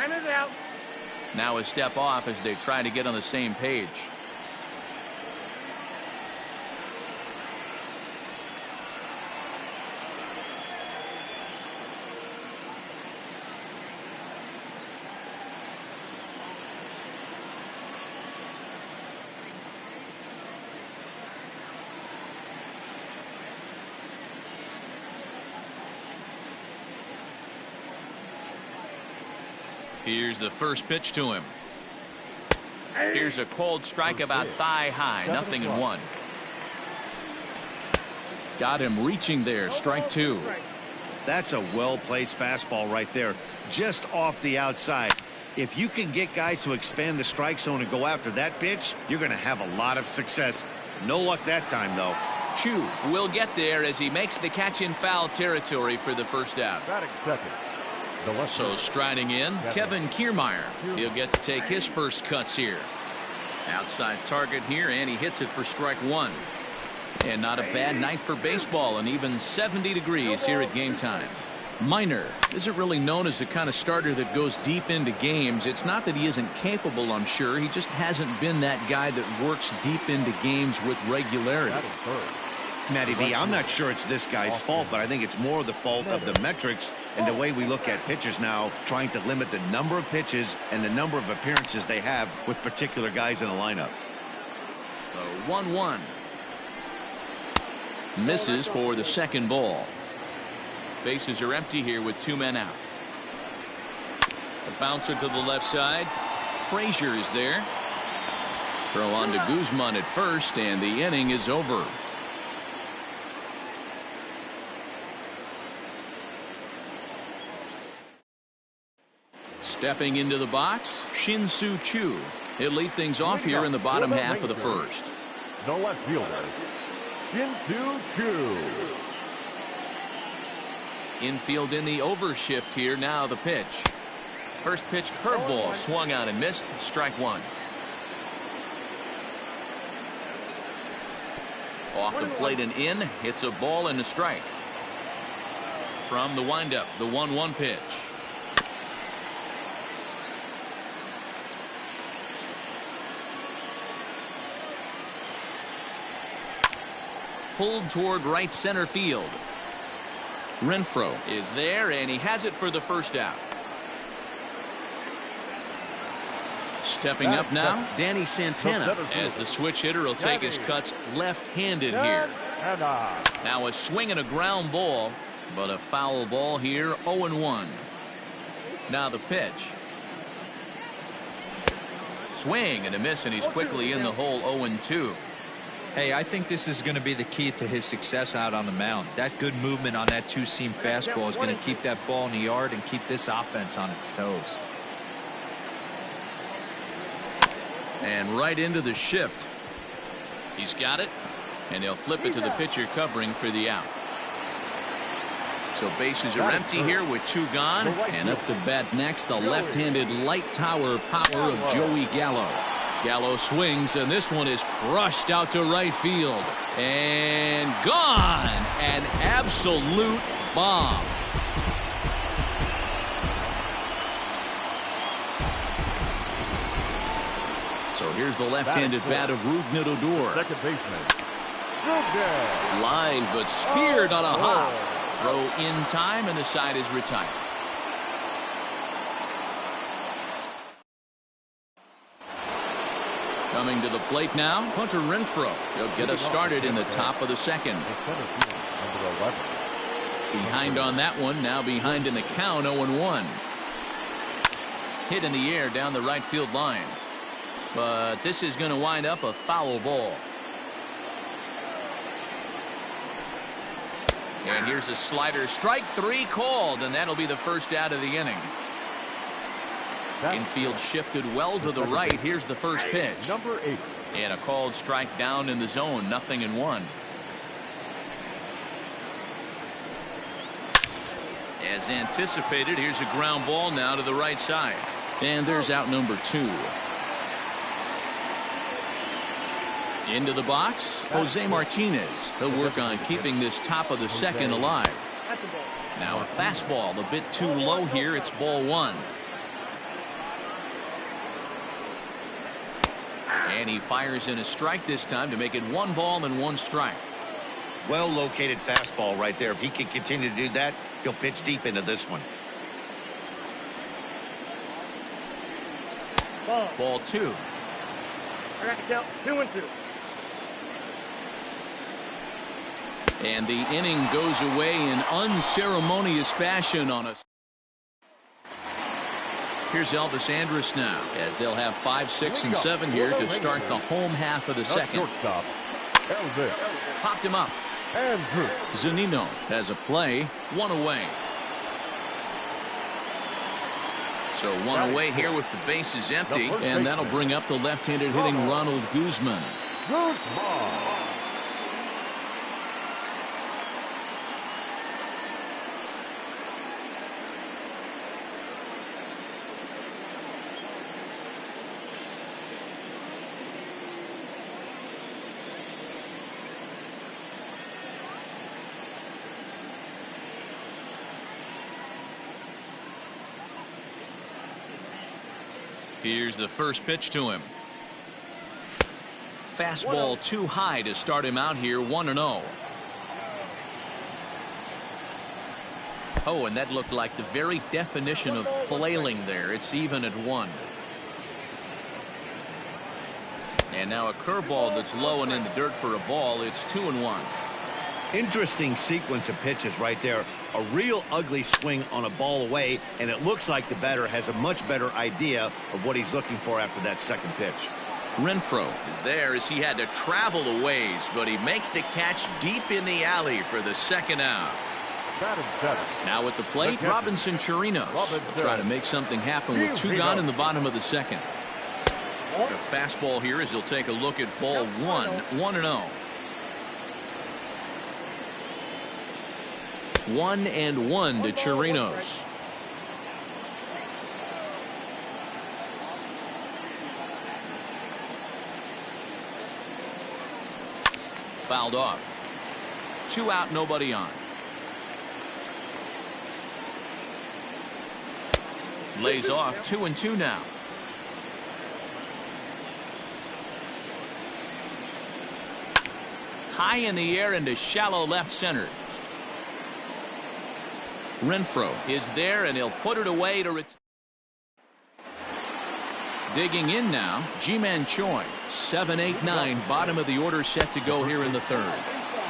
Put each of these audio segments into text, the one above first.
Time is out. Now a step off as they try to get on the same page. Here's the first pitch to him. Here's a cold strike about thigh high. 0-1. Got him reaching there. Strike two. That's a well-placed fastball right there, just off the outside. If you can get guys to expand the strike zone and go after that pitch, you're going to have a lot of success. No luck that time, though. Chu will get there as he makes the catch in foul territory for the first out. So striding in, Kevin Kiermaier. He'll get to take his first cuts here. Outside target here, and he hits it for strike one. And not a bad night for baseball, and even 70 degrees here at game time. Minor isn't really known as the kind of starter that goes deep into games. It's not that he isn't capable, I'm sure. He just hasn't been that guy that works deep into games with regularity. Matty B, I'm not sure it's this guy's fault, but I think it's more the fault of the metrics and the way we look at pitchers now, trying to limit the number of pitches and the number of appearances they have with particular guys in the lineup. The 1-1. Misses for the second ball. Bases are empty here with two men out. A bouncer to the left side. Frazier is there. Throw on to Guzman at first, and the inning is over. Stepping into the box, Shin-Soo Choo. He'll lead things off here in the bottom half of the first. The left fielder, Shin-Soo Choo. Infield in the overshift here. Now the pitch. First pitch curveball swung on and missed. Strike one. Off the plate and in. Hits a ball and a strike. From the windup, the 1-1 pitch. Pulled toward right center field. Renfroe is there, and he has it for the first out. Stepping up now, Danny Santana, as the switch hitter will take his cuts left-handed here. Now a swing and a ground ball, but a foul ball here. 0-1. Now the pitch. Swing and a miss, and he's quickly in the hole. 0-2. Hey, I think this is going to be the key to his success out on the mound. That good movement on that two-seam fastball is going to keep that ball in the yard and keep this offense on its toes. And right into the shift. He's got it, and they'll flip it to the pitcher covering for the out. So bases are empty here with two gone, and up to bat next, the left-handed light tower power of Joey Gallo. Gallo swings, and this one is crushed out to right field. And gone! An absolute bomb. So here's the left-handed bat of Rougned Odor. Second baseman, Line, but speared on a hop. Throw in time, and the side is retired. Coming to the plate now, Hunter Renfroe. He'll get us started in the top of the second. Behind on that one, now behind in the count. 0-1. Hit in the air down the right field line. But this is going to wind up a foul ball. And here's a slider. Strike three called, and that'll be the first out of the inning. Infield shifted well to the right. Here's the first pitch. number 8. And a called strike down in the zone. 0-1. As anticipated, here's a ground ball now to the right side. And there's out number 2. Into the box, Jose Martinez. He'll work on keeping this top of the second alive. Now a fastball a bit too low here. It's ball 1. And he fires in a strike this time to make it 1 ball and 1 strike. Well located fastball right there. If he can continue to do that, he'll pitch deep into this one. Ball 2. I got to count 2-2. And the inning goes away in unceremonious fashion on us. Here's Elvis Andrus now, as they'll have 5, 6, and 7 here to start the home half of the second. Popped him up. Zunino has a play, 1 away. So 1 away here with the bases empty, and that'll bring up the left-handed hitting Ronald Guzman. Here's the first pitch to him. Fastball too high to start him out here, 1-0. Oh, and that looked like the very definition of flailing there. It's even at 1. And now a curveball that's low and in the dirt for a ball. It's 2-1. Interesting sequence of pitches right there. A real ugly swing on a ball away, and it looks like the batter has a much better idea of what he's looking for after that second pitch. Renfroe is there as he had to travel a ways, but he makes the catch deep in the alley for the second out. Now at the plate, Robinson Chirinos will try to make something happen with 2 gone in the bottom of the second. The fastball here as he'll take a look at ball 1, 1-0. 1-1 to Chirinos. Fouled off. 2 out, nobody on. Lays off, 2-2 now. High in the air into shallow left center. Renfroe is there, and he'll put it away to return. Digging in now, Ji-Man Choi. 7, 8, 9, bottom of the order set to go here in the third.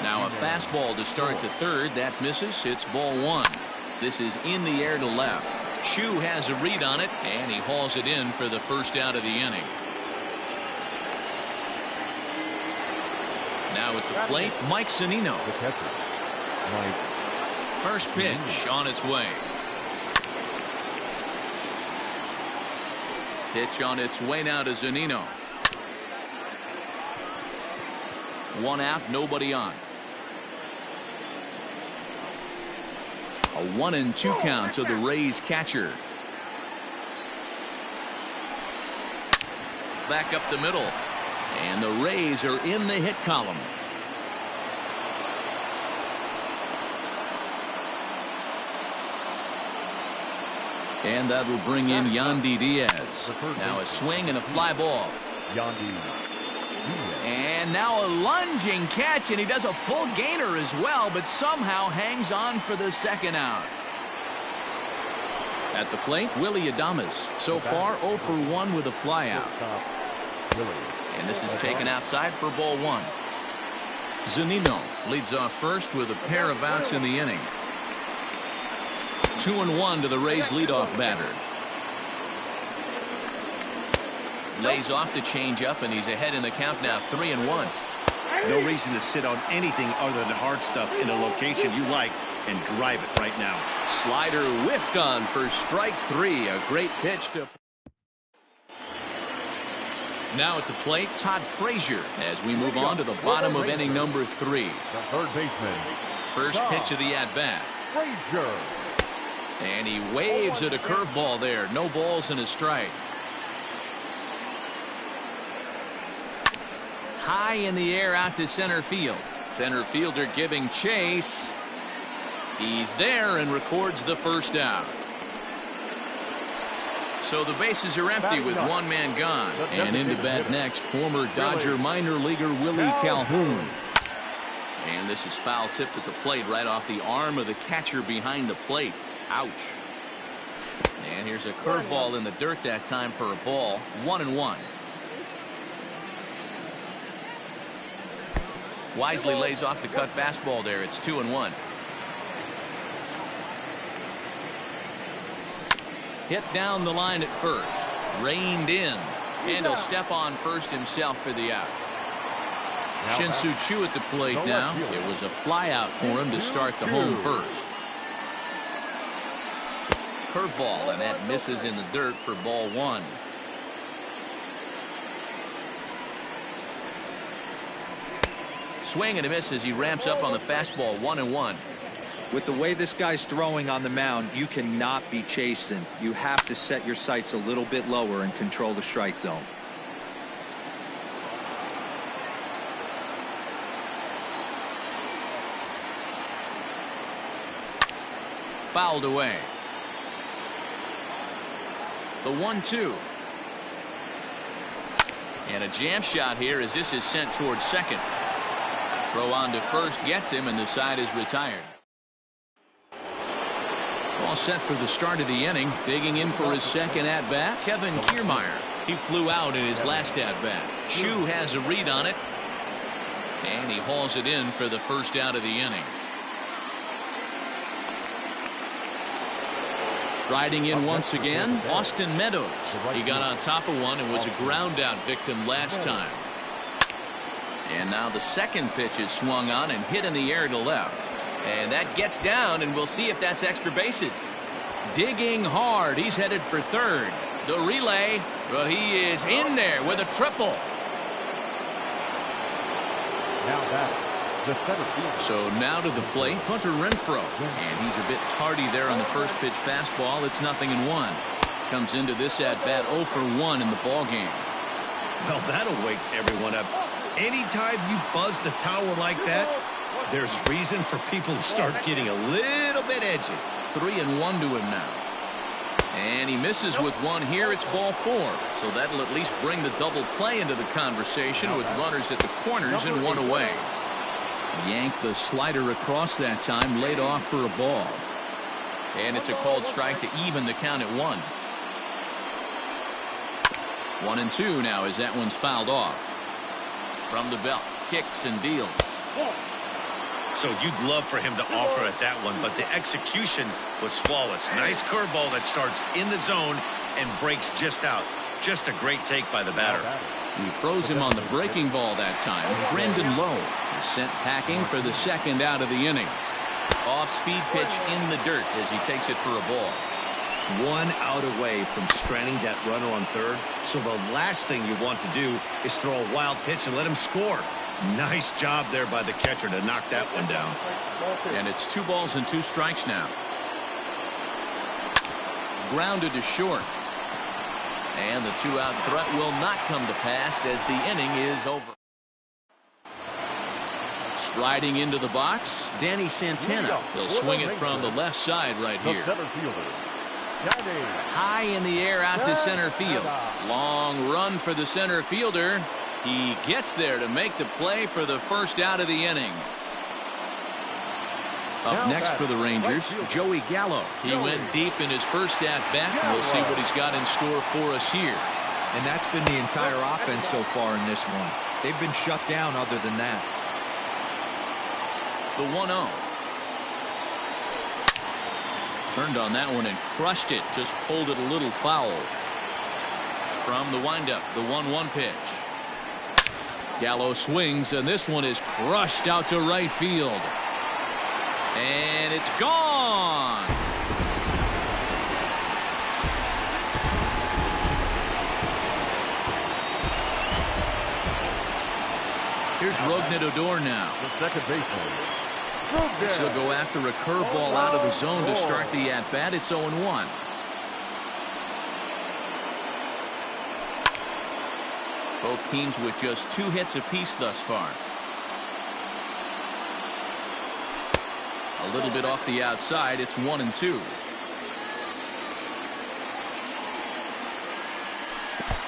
Now a fastball to start the third. That misses. It's ball 1. This is in the air to left. Chu has a read on it, and he hauls it in for the first out of the inning. Now at the plate, Mike Zunino. First pitch on its way. Pitch on its way now to Zunino. 1 out, nobody on. A 1-2 count to the Rays catcher. Back up the middle. And the Rays are in the hit column. And that will bring in Yandy Diaz. Now a swing and a fly ball. And now a lunging catch, and he does a full gainer as well, but somehow hangs on for the second out. At the plate, Willie Adames. So far 0 for 1 with a fly out. And this is taken outside for ball 1. Zunino leads off first with a pair of outs in the inning. 2-1 to the Rays leadoff batter. Lays off the changeup, and he's ahead in the count now, 3-1. No reason to sit on anything other than hard stuff in a location you like and drive it right now. Slider whiffed on for strike 3. A great pitch to. Now at the plate, Todd Frazier as we move on to the bottom of inning number 3. The third baseman. First pitch of the at-bat. Frazier. And he waves at a curveball there. No balls and a strike. High in the air out to center field. Center fielder giving chase. He's there and records the first out. So the bases are empty with one man gone. And into bat next, former Dodger minor leaguer Willie Calhoun. And this is foul tipped at the plate right off the arm of the catcher behind the plate. Ouch. And here's a curveball in the dirt that time for a ball. 1-1. Wisely lays off the cut fastball there. It's 2-1. Hit down the line at first. Reined in. And he'll step on first himself for the out. Shin-Soo Choo at the plate now. It was a fly out for him to start the home first. Curveball, and that misses in the dirt for ball one. Swing and a miss as he ramps up on the fastball. 1-1. With the way this guy's throwing on the mound, you cannot be chasing. You have to set your sights a little bit lower and control the strike zone. Fouled away. The 1-2. And a jam shot here as this is sent towards second. Throw on to first gets him, and the side is retired. All set for the start of the inning. Digging in for his second at-bat, Kevin Kiermaier. He flew out in his last at-bat. Choo has a read on it, and he hauls it in for the first out of the inning. Striding in once again, Austin Meadows. He got on top of one and was a ground-out victim last time. And now the second pitch is swung on and hit in the air to left. And that gets down, and we'll see if that's extra bases. Digging hard. He's headed for third. The relay, but he is in there with a triple. Now back. The center field. So now to the plate, Hunter Renfroe. And he's a bit tardy there on the first pitch fastball. It's 0-1. Comes into this at-bat 0 for 1 in the ballgame. Well, that'll wake everyone up. Anytime you buzz the tower like that, there's reason for people to start getting a little bit edgy. 3-1 to him now. And he misses with one here. It's ball 4. So that'll at least bring the double play into the conversation with runners at the corners and one away. Yanked the slider across that time, laid off for a ball. And it's a called strike to even the count at 1. 1-2 now as that one's fouled off. From the belt, kicks and deals. So you'd love for him to offer at that one, but the execution was flawless. Nice curveball that starts in the zone and breaks just out. Just a great take by the batter. He froze him on the breaking ball that time. Brendan Lowe is sent packing for the second out of the inning. Off-speed pitch in the dirt as he takes it for a ball. 1 out away from stranding that runner on third. So the last thing you want to do is throw a wild pitch and let him score. Nice job there by the catcher to knock that one down. And it's 2 balls and 2 strikes now. Grounded to short. And the 2-out threat will not come to pass as the inning is over. Striding into the box, Danny Santana. He'll swing it from the left side right here. High in the air out to center field. Long run for the center fielder. He gets there to make the play for the first out of the inning. Up next for the Rangers, Joey Gallo. He went deep in his first at-bat. We'll see what he's got in store for us here. And that's been the entire offense so far in this one. They've been shut down other than that. The 1-0. Turned on that one and crushed it. Just pulled it a little foul. From the windup, the 1-1 pitch. Gallo swings, and this one is crushed out to right field. And it's gone. Here's Rougned Odor now. The second baseman. This will go after a curveball out of the zone to start the at-bat. It's 0-1. Both teams with just 2 hits apiece thus far. A little bit off the outside. It's 1-2.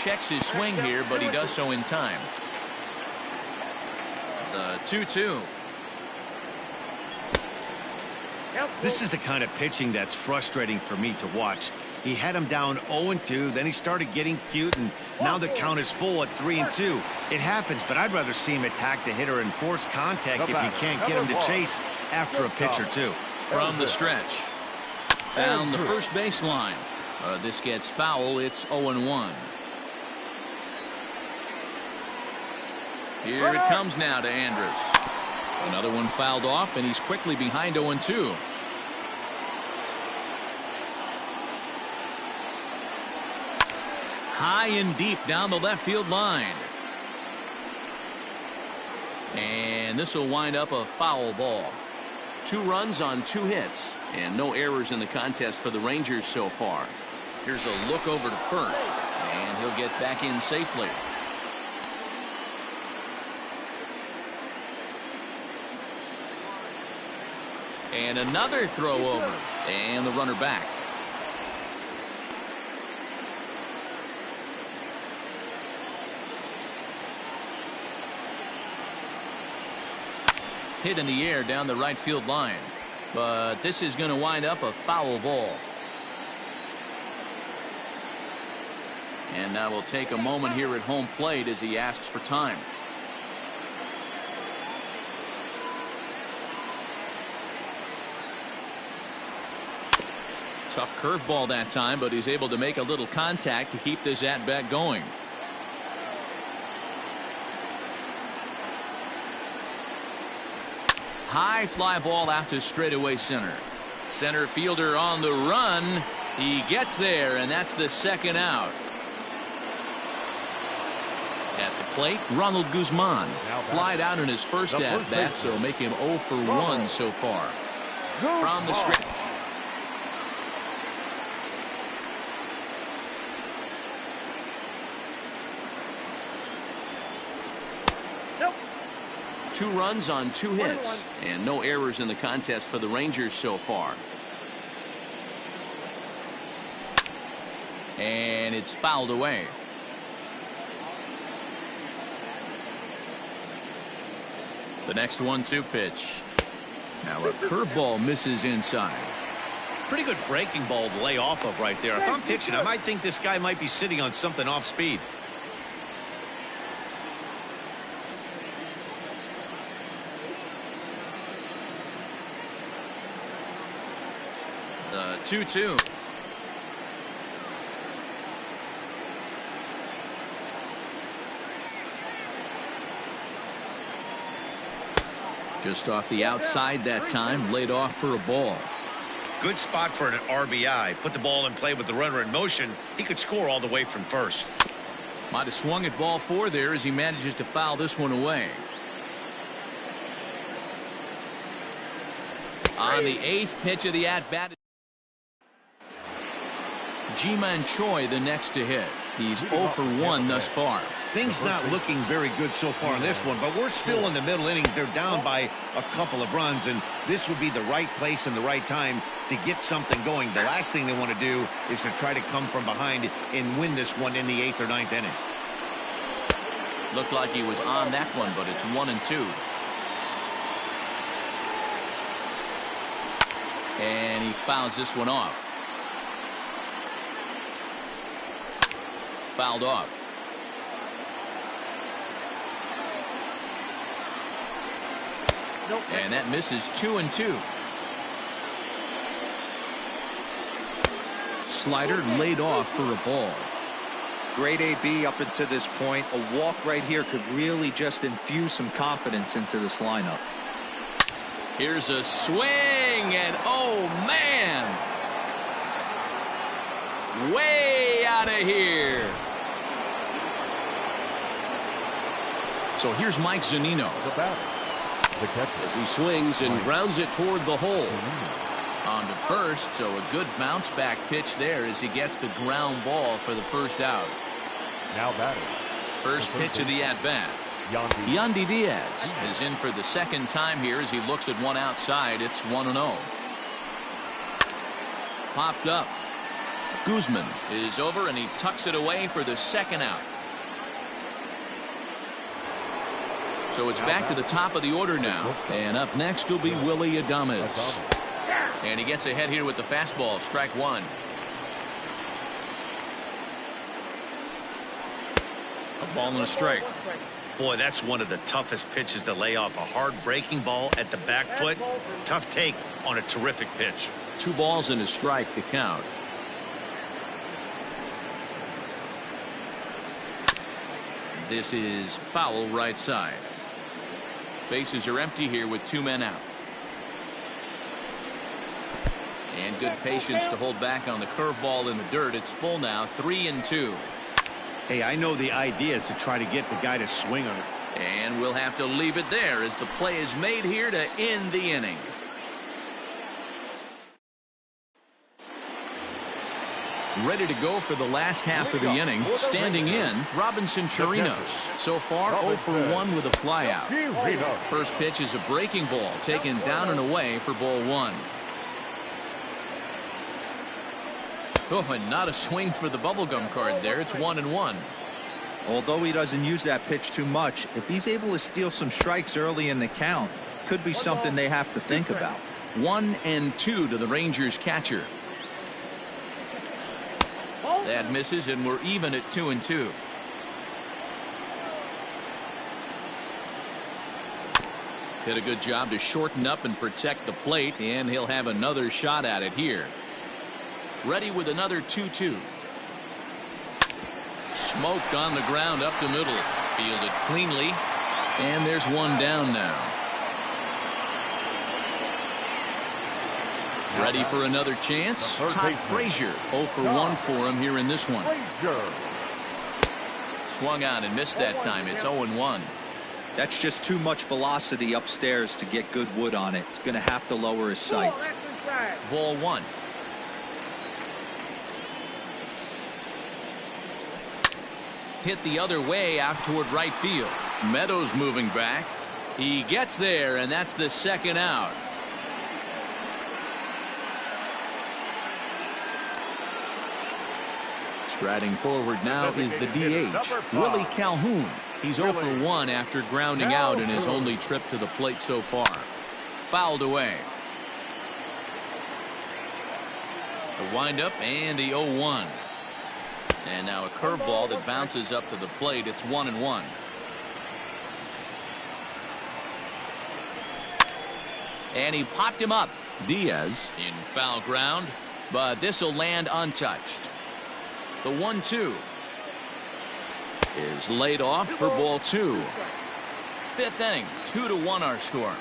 checks his swing here, but he does so in time. The 2-2. This is the kind of pitching that's frustrating for me to watch. He had him down 0-2, then he started getting cute, and now the count is full at 3-2. It happens, but I'd rather see him attack the hitter and force contact if you can't get him to chase after a pitch or two. From the stretch. Down the first baseline. This gets foul. It's 0-1. Here it comes now to Andrus. Another one fouled off, and he's quickly behind 0-2. High and deep down the left field line. And this will wind up a foul ball. 2 runs on 2 hits, and no errors in the contest for the Rangers so far. Here's a look over to first, and he'll get back in safely. And another throw over, and the runner back. Hit in the air down the right field line, but this is going to wind up a foul ball. And now we'll take a moment here at home plate as he asks for time. Tough curveball that time, but he's able to make a little contact to keep this at-bat going. High fly ball out to straightaway center. Center fielder on the run. He gets there, and that's the second out. At the plate, Ronald Guzman flied out in his first at-bat, so make him 0 for 1 so far. From the stretch. Two runs on 2 hits, and no errors in the contest for the Rangers so far. And it's fouled away. The next 1-2 pitch. Now a curveball misses inside. Pretty good breaking ball to lay off of right there. If I'm pitching, I might think this guy might be sitting on something off speed. The 2-2. Just off the outside that time, laid off for a ball. Good spot for an RBI. Put the ball in play with the runner in motion. He could score all the way from first. Might have swung at ball 4 there as he manages to foul this one away. On the 8th pitch of the at-bat, Ji-Man Choi the next to hit. He's 0 for 1 thus far. Things not looking very good so far in this one, but we're still in the middle innings. They're down by a couple of runs, and this would be the right place and the right time to get something going. The last thing they want to do is to try to come from behind and win this one in the 8th or 9th inning. Looked like he was on that one, but it's 1-2. And he fouls this one off. Fouled off. And that misses 2-2. Slider laid off for a ball. Great AB up until this point. A walk right here could really just infuse some confidence into this lineup. Here's a swing, and oh man, way out of here. So here's Mike Zunino. As he swings and grounds it toward the hole. On to first, so a good bounce back pitch there as he gets the ground ball for the first out. Now batting. First pitch of the at-bat. Yandy Diaz is in for the second time here as he looks at one outside. It's 1-0. Popped up. Guzman is over, and he tucks it away for the second out. So it's back to the top of the order now. And up next will be Willie Adames. And he gets ahead here with the fastball. Strike one. A ball and a strike. Boy, that's one of the toughest pitches to lay off. A hard breaking ball at the back foot. Tough take on a terrific pitch. 2 balls and a strike to count. This is foul right side. Bases are empty here with 2 men out. And good patience to hold back on the curveball in the dirt. It's full now, 3-2. Hey, I know the idea is to try to get the guy to swing on it. And we'll have to leave it there as the play is made here to end the inning. Ready to go for the last half of the inning. Standing in, Robinson Chirinos. So far, 0 for 1 with a flyout. First pitch is a breaking ball taken down and away for ball 1. Oh, and not a swing for the bubblegum card there. It's 1-1. Although he doesn't use that pitch too much, if he's able to steal some strikes early in the count, could be something they have to think about. 1-2 to the Rangers catcher. That misses, and we're even at 2-2. Did a good job to shorten up and protect the plate, and he'll have another shot at it here. Ready with another 2-2. Smoked on the ground up the middle. Fielded cleanly. And there's one down now. Ready for another chance. Todd Frazier. 0 for 1 for him here in this one. Swung on and missed that time. It's 0-1. That's just too much velocity upstairs to get good wood on it. It's going to have to lower his sights. Ball 1. Hit the other way out toward right field. Meadows moving back. He gets there, and that's the second out. Striding forward now is the DH, Willie Calhoun. He's 0 for 1 after grounding out in his only trip to the plate so far. Fouled away. The windup and the 0-1. And now a curveball that bounces up to the plate. It's 1-1. And he popped him up. Diaz in foul ground, but this will land untouched. The 1-2 is laid off for ball 2. 5th inning, 2-1 our score.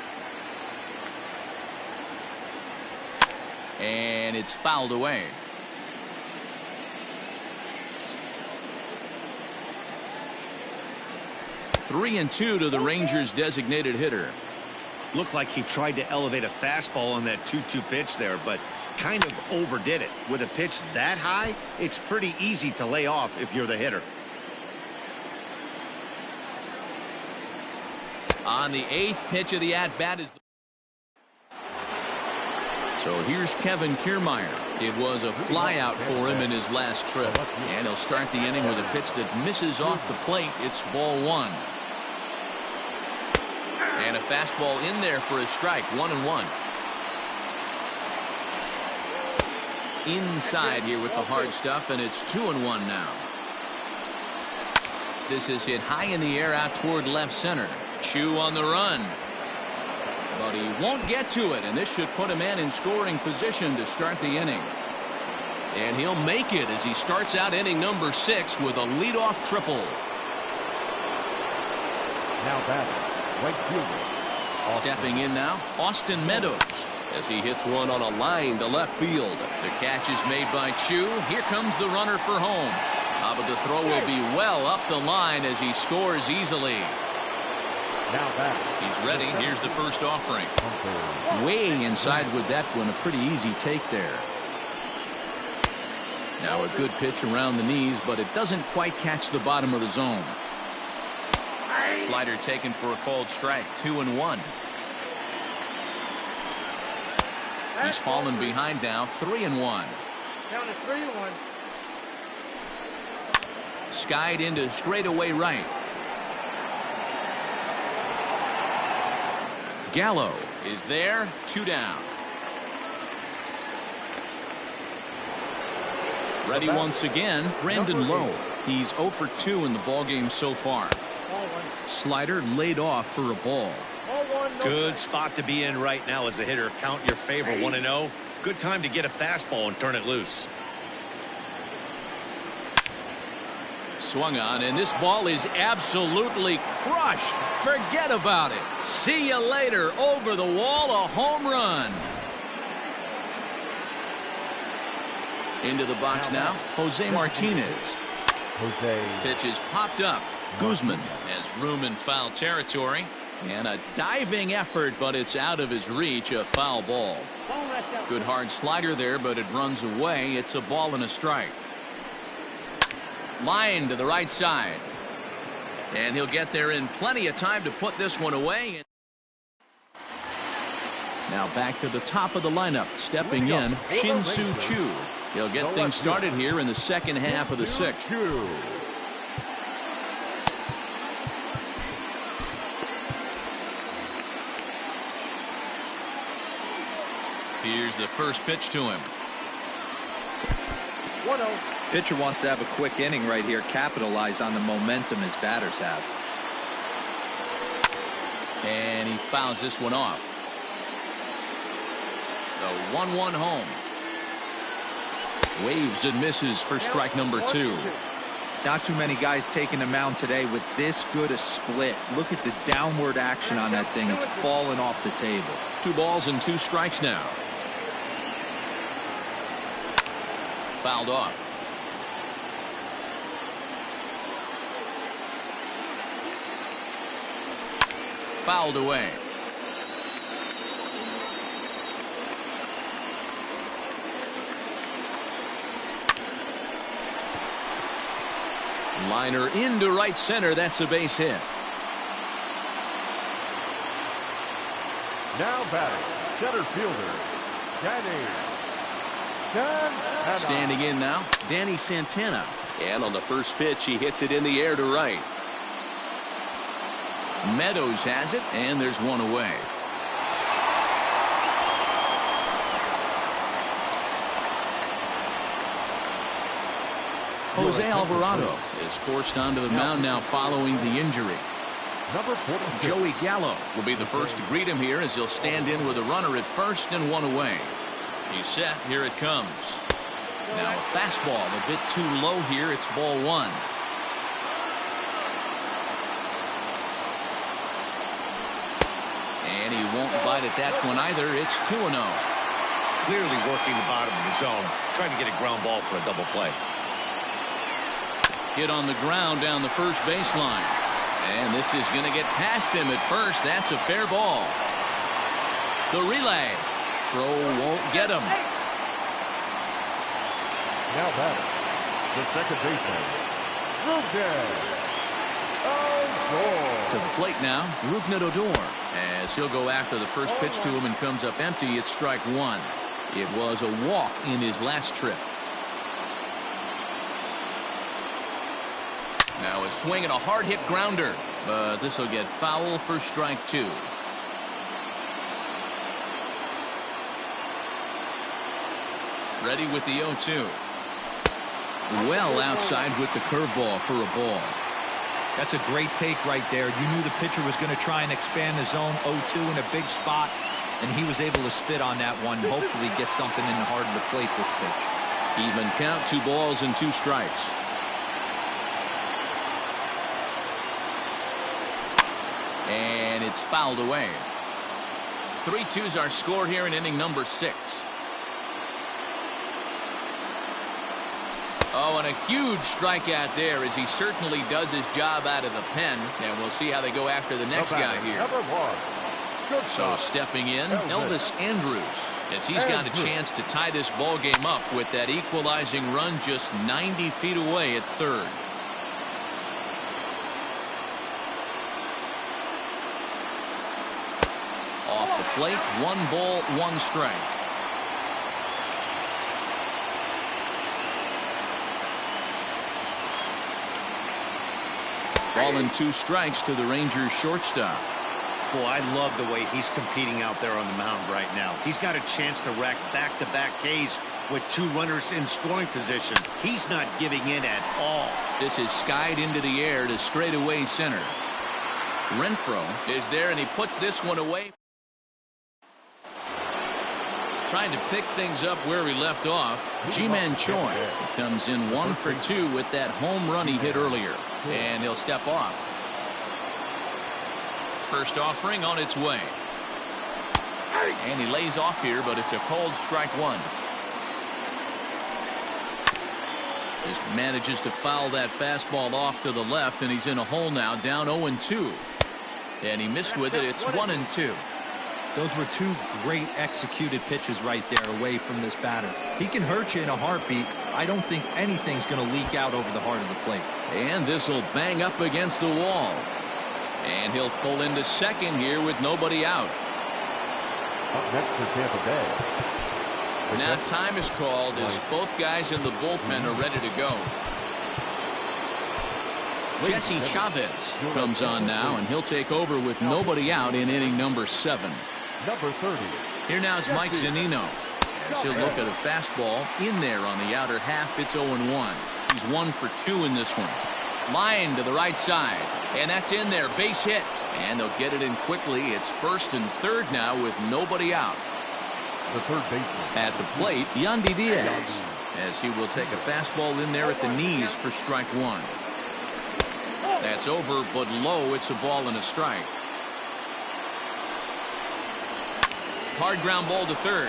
And it's fouled away. 3-2 to the Rangers designated hitter. Looked like he tried to elevate a fastball on that 2-2 pitch there, but kind of overdid it. With a pitch that high, it's pretty easy to lay off if you're the hitter. On the 8th pitch of the at-bat is. So here's Kevin Kiermaier. It was a flyout for him in his last trip. And he'll start the inning with a pitch that misses off the plate. It's ball 1. And a fastball in there for a strike. 1-1. Inside here with the hard stuff, and it's 2-1 now. This is hit high in the air out toward left center. Chu on the run. But he won't get to it, and this should put him in scoring position to start the inning. And he'll make it as he starts out inning number 6 with a leadoff triple. Now batting, right fielder. Stepping in now, Austin Meadows, as he hits one on a line to left field. The catch is made by Chu. Here comes the runner for home. But the throw will be well up the line as he scores easily. Now back. He's ready. Here's the first offering. Way inside with that one. A pretty easy take there. Now a good pitch around the knees, but it doesn't quite catch the bottom of the zone. Slider taken for a called strike. 2-1. He's fallen behind now. 3-1. Count is 3-1. Skied into straightaway right. Gallo is there, 2 down. Ready once again, Brandon Lowe. He's 0 for 2 in the ballgame so far. Slider laid off for a ball. Good spot to be in right now as a hitter. Count your favor, 1-0. Good time to get a fastball and turn it loose. Swung on, and this ball is absolutely crushed. Forget about it. See you later. Over the wall, a home run. Into the box now, Jose Martinez. Pitch is popped up. Guzman has room in foul territory. And a diving effort, but it's out of his reach. A foul ball. Good hard slider there, but it runs away. It's a ball and a strike. Line to the right side. And he'll get there in plenty of time to put this one away. Now back to the top of the lineup. Stepping in, Shin-Soo Choo. He'll get things started here in the second half of the 6th. Here's the first pitch to him. 1-0. Pitcher wants to have a quick inning right here, capitalize on the momentum his batters have. And he fouls this one off. The 1-1 home. Waves and misses for strike number 2. Not too many guys taking the mound today with this good a split. Look at the downward action on that thing. It's falling off the table. 2 balls and 2 strikes now. Fouled off. Fouled away. Liner into right center. That's a base hit. Now batting, center fielder, Danny. Standing in now, Danny Santana. And on the first pitch, he hits it in the air to right. Meadows has it, and there's one away. Jose Alvarado is forced onto the mound now following the injury. Number 42. Joey Gallo will be the first to greet him here as he'll stand in with a runner at first and 1 away. He's set. Here it comes. Now a fastball a bit too low here. It's ball 1. And he won't bite at that one either. It's 2-0. Clearly working the bottom of the zone, trying to get a ground ball for a double play. Hit on the ground down the first baseline. And this is going to get past him at first. That's a fair ball. The relay. Throw won't get him. Now batting, the second baseman, Rugnet. To the plate now, Rugnet Odor. As he'll go after the first pitch to him and comes up empty, it's strike 1. It was a walk in his last trip. Now a swing and a hard hit grounder, but this will get foul for strike 2. Ready with the 0-2. Well outside with the curveball for a ball. That's a great take right there. You knew the pitcher was going to try and expand the zone. 0-2 in a big spot, and he was able to spit on that one. Hopefully get something in the heart of the plate this pitch. Even count, 2 balls and 2 strikes. And it's fouled away. 3-2's our score here in inning number 6. Oh, and a huge strikeout there as he certainly does his job out of the pen. And we'll see how they go after the next guy here. Number 1. So stepping in, Elvis Andrus, as he's got a chance to tie this ball game up with that equalizing run just 90 feet away at third. Off the plate, 1 ball, 1 strike. Ball and 2 strikes to the Rangers shortstop. Boy, I love the way he's competing out there on the mound right now. He's got a chance to rack back-to-back Ks with 2 runners in scoring position. He's not giving in at all. This is skied into the air to straightaway center. Renfroe is there, and he puts this one away. Trying to pick things up where he left off. Ji-Man Choi comes in 1 for 2 with that home run he hit earlier, and he'll step off. First offering on its way. And he lays off here, but it's a cold strike 1. Just manages to foul that fastball off to the left, and he's in a hole now, down 0-2. And he missed with it. It's 1-2. Those were 2 great executed pitches right there away from this batter. He can hurt you in a heartbeat. I don't think anything's going to leak out over the heart of the plate. And this will bang up against the wall. And he'll pull into second here with nobody out. Up next for Tampa Bay. Now time is called as both guys in the bullpen are ready to go. Jesse Chavez comes on now, and he'll take over with nobody out in inning number 7. Number 30. Here now is Mike Zunino. As he'll look at a fastball in there on the outer half. It's 0-1. He's 1 for 2 in this one. Line to the right side, and that's in there. Base hit, and they'll get it in quickly. It's 1st and 3rd now with nobody out. The third baseman. At the plate, Yandy Diaz, as he will take a fastball in there at the knees for strike 1. That's over, but low. It's a ball and a strike. Hard ground ball to third.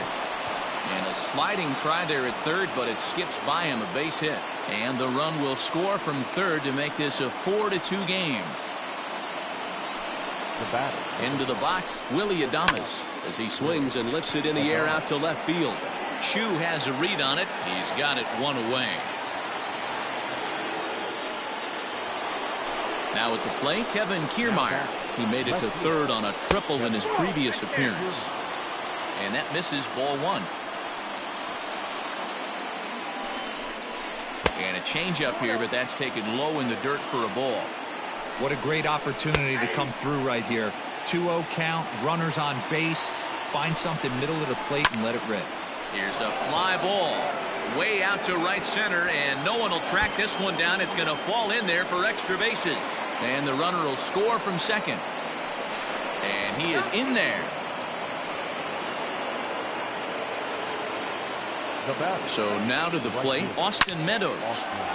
And a sliding try there at third, but it skips by him, a base hit. And the run will score from third to make this a 4-2 game. The batter. Into the box, Willie Adames, as he swings and lifts it in the air out to left field. Chu has a read on it. He's got it 1 away. Now at the plate, Kevin Kiermaier. He made it to third on a triple in his previous appearance. And that misses, ball 1. And a changeup here, but that's taken low in the dirt for a ball. What a great opportunity to come through right here. 2-0 count, runners on base. Find something middle of the plate and let it rip. Here's a fly ball way out to right center, and no one will track this one down. It's going to fall in there for extra bases. And the runner will score from second. And he is in there. So now to the plate, Austin Meadows.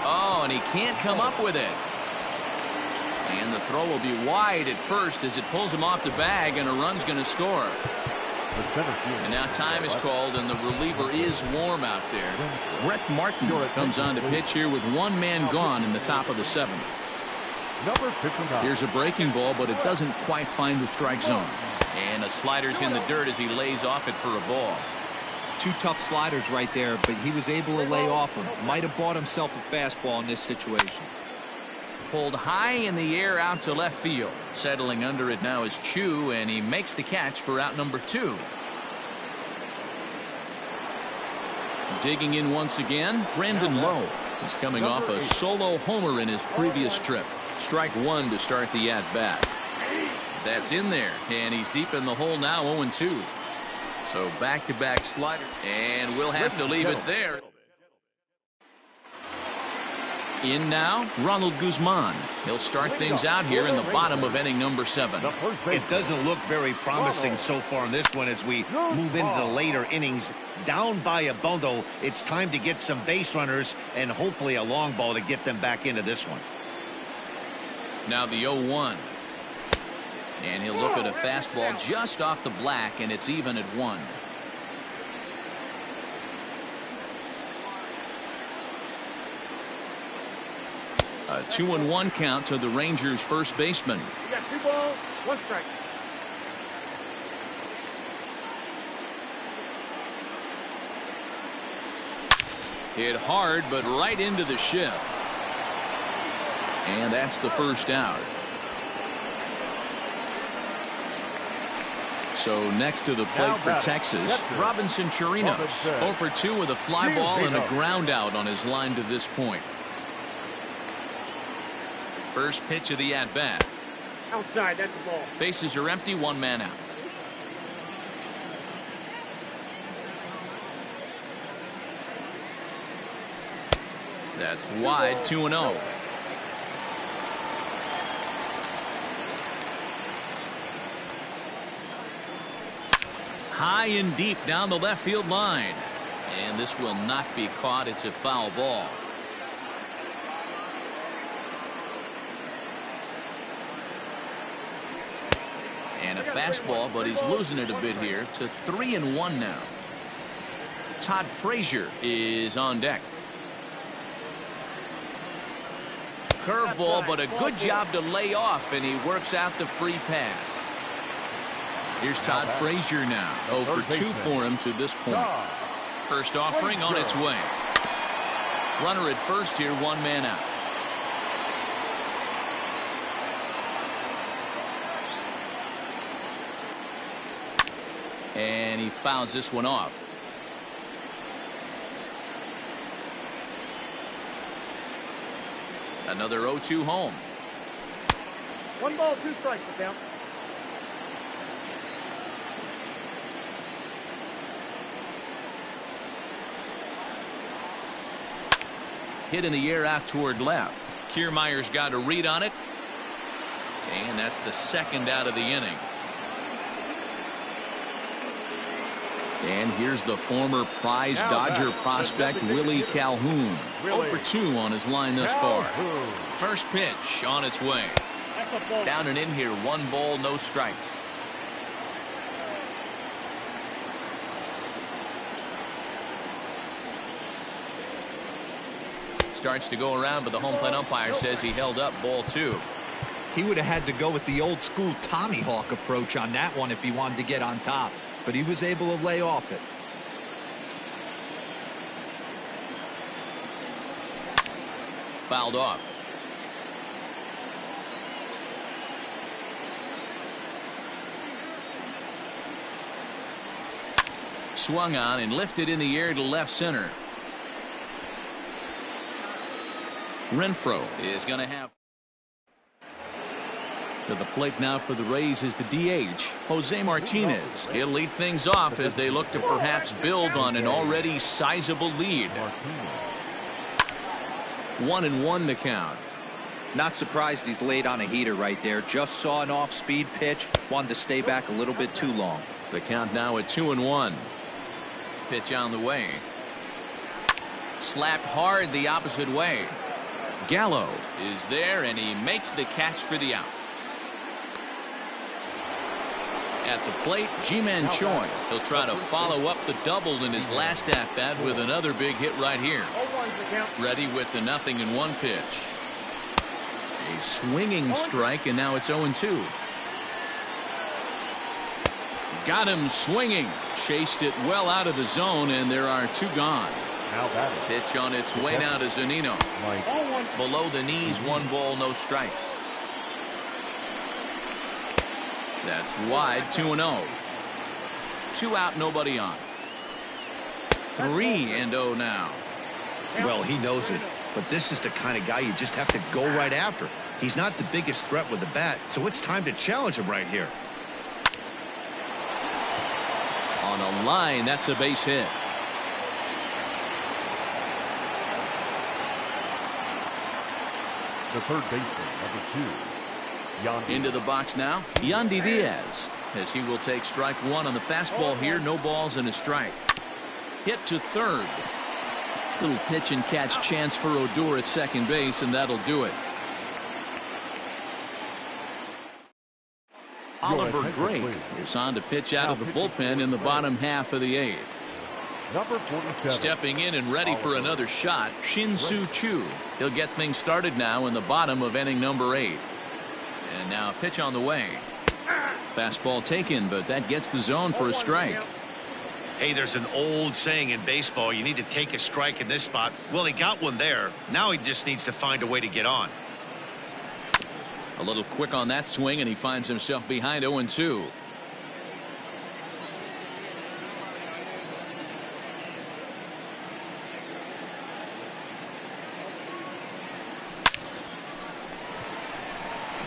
Oh, and he can't come up with it. And the throw will be wide at first as it pulls him off the bag, and a run's going to score. And now time is called, and the reliever is warm out there. Brett Martin comes on to pitch here with 1 man gone in the top of the 7th. Here's a breaking ball, but it doesn't quite find the strike zone. And a slider's in the dirt as he lays off it for a ball. 2 tough sliders right there, but he was able to lay off them. Might have bought himself a fastball in this situation. Pulled high in the air out to left field. Settling under it now is Chu, and he makes the catch for out number 2. Digging in once again, Brandon Lowe. He's coming off a solo homer in his previous trip. Strike 1 to start the at-bat. That's in there, and he's deep in the hole now, 0-2. So back-to-back slider, and we'll have to leave it there. In now, Ronald Guzman. He'll start things out here in the bottom of inning number 7. It doesn't look very promising so far in this one as we move into the later innings. Down by a bundle, it's time to get some base runners and hopefully a long ball to get them back into this one. Now the 0-1. And he'll look at a fastball just off the black, and it's even at 1. A 2-1 count to the Rangers' first baseman. You got 2 balls, 1 strike. Hit hard, but right into the shift. And that's the first out. So next to the plate for Texas, Robinson Chirinos. 0 for 2 with a fly ball and a ground out on his line to this point. First pitch of the at-bat. Outside, that's the ball. Bases are empty, one man out. That's wide, 2-0. High and deep down the left field line. And this will not be caught. It's a foul ball. And a fastball, but he's losing it a bit here to 3-1 now. Todd Frazier is on deck. Curveball, but a good job to lay off, and he works out the free pass. Here's Todd Frazier now. 0 for 2 for him to this point. First offering on its way. Runner at first here, one man out. And he fouls this one off. Another 0-2 home. 1 ball, 2 strikes, the count. Hit in the air out toward left. Kiermaier's got a read on it. And that's the second out of the inning. And here's the former prize Dodger prospect Willie Calhoun. 0 for 2 on his line thus far. First pitch on its way. Down and in here, 1 ball, no strikes. Starts to go around, but the home plate umpire says he held up, ball 2. He would have had to go with the old school Tommy Hawk approach on that one if he wanted to get on top, but he was able to lay off it. Fouled off. Swung on and lifted in the air to left center. Renfroe is going to have to the plate now for the Rays is the DH, Jose Martinez. He'll lead things off as they look to perhaps build on an already sizable lead. 1-1 to count. Not surprised he's laid on a heater right there. Just saw an off-speed pitch. Wanted to stay back a little bit too long. The count now at 2-1. Pitch on the way. Slapped hard the opposite way. Gallo is there, and he makes the catch for the out. At the plate, Ji-Man Choi. He'll try to follow up the double in his last at-bat with another big hit right here. Ready with the 0-1 pitch. A swinging strike, and now it's 0-2. Got him swinging. Chased it well out of the zone, and there are 2 gone. Pitch on its way now to Zunino. Below the knees, 1 ball, no strikes. That's wide, 2-0. 2 out, nobody on. 3-0 now. Well, he knows it, but this is the kind of guy you just have to go right after. He's not the biggest threat with the bat, so it's time to challenge him right here. On a line, that's a base hit. The third baseman, number 2, Yandy. Into the box now, Yandy Diaz, as he will take strike 1 on the fastball here. No balls and a strike. Hit to third. Little pitch and catch chance for Odor at second base, and that'll do it. Oliver Drake is on to pitch out of the bullpen in the bottom half of the 8th. Number 47. Stepping in and ready for another shot, Shin-Soo Choo. He'll get things started now in the bottom of inning number 8. And now a pitch on the way. Fastball taken, but that gets the zone for a strike. Hey, there's an old saying in baseball, you need to take a strike in this spot. Well, he got one there. Now he just needs to find a way to get on. A little quick on that swing, and he finds himself behind 0-2.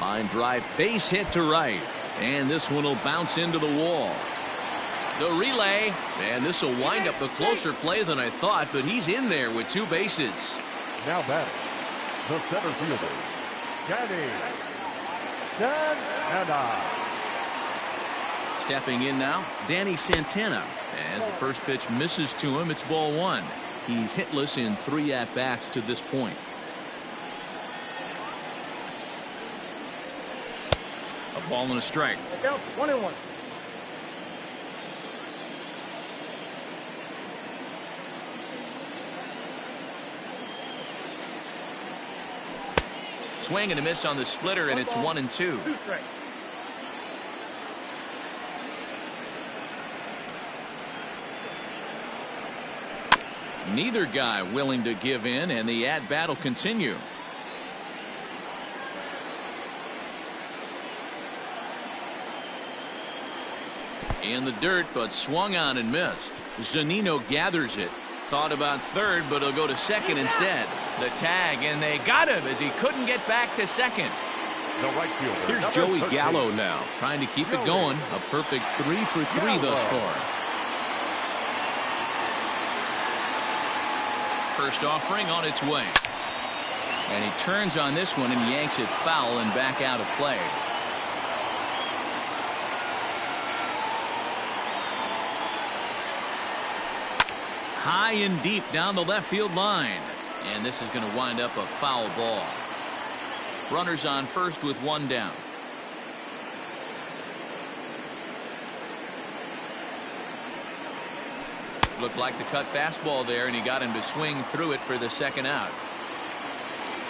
Line drive, base hit to right. And this one will bounce into the wall. The relay, and this will wind up a closer play than I thought, but he's in there with 2 bases. Now batting, the center fielder, Danny Santana. Stepping in now, Danny Santana. As the first pitch misses to him, it's ball 1. He's hitless in 3 at-bats to this point. A ball and a strike. 1-1. Swing and a miss on the splitter, and it's 1-2. 2 strikes. Neither guy willing to give in, and the at-bat will continue. In the dirt, but swung on and missed. Zunino gathers it. Thought about third, but he'll go to second instead. The tag, and they got him as he couldn't get back to second. The right fielder. Here's Joey Gallo now, trying to keep it going. A perfect 3 for 3 thus far. First offering on its way. And he turns on this one and yanks it foul and back out of play. High and deep down the left field line. And this is going to wind up a foul ball. Runners on first with 1 down. Looked like the cut fastball there, and he got him to swing through it for the second out.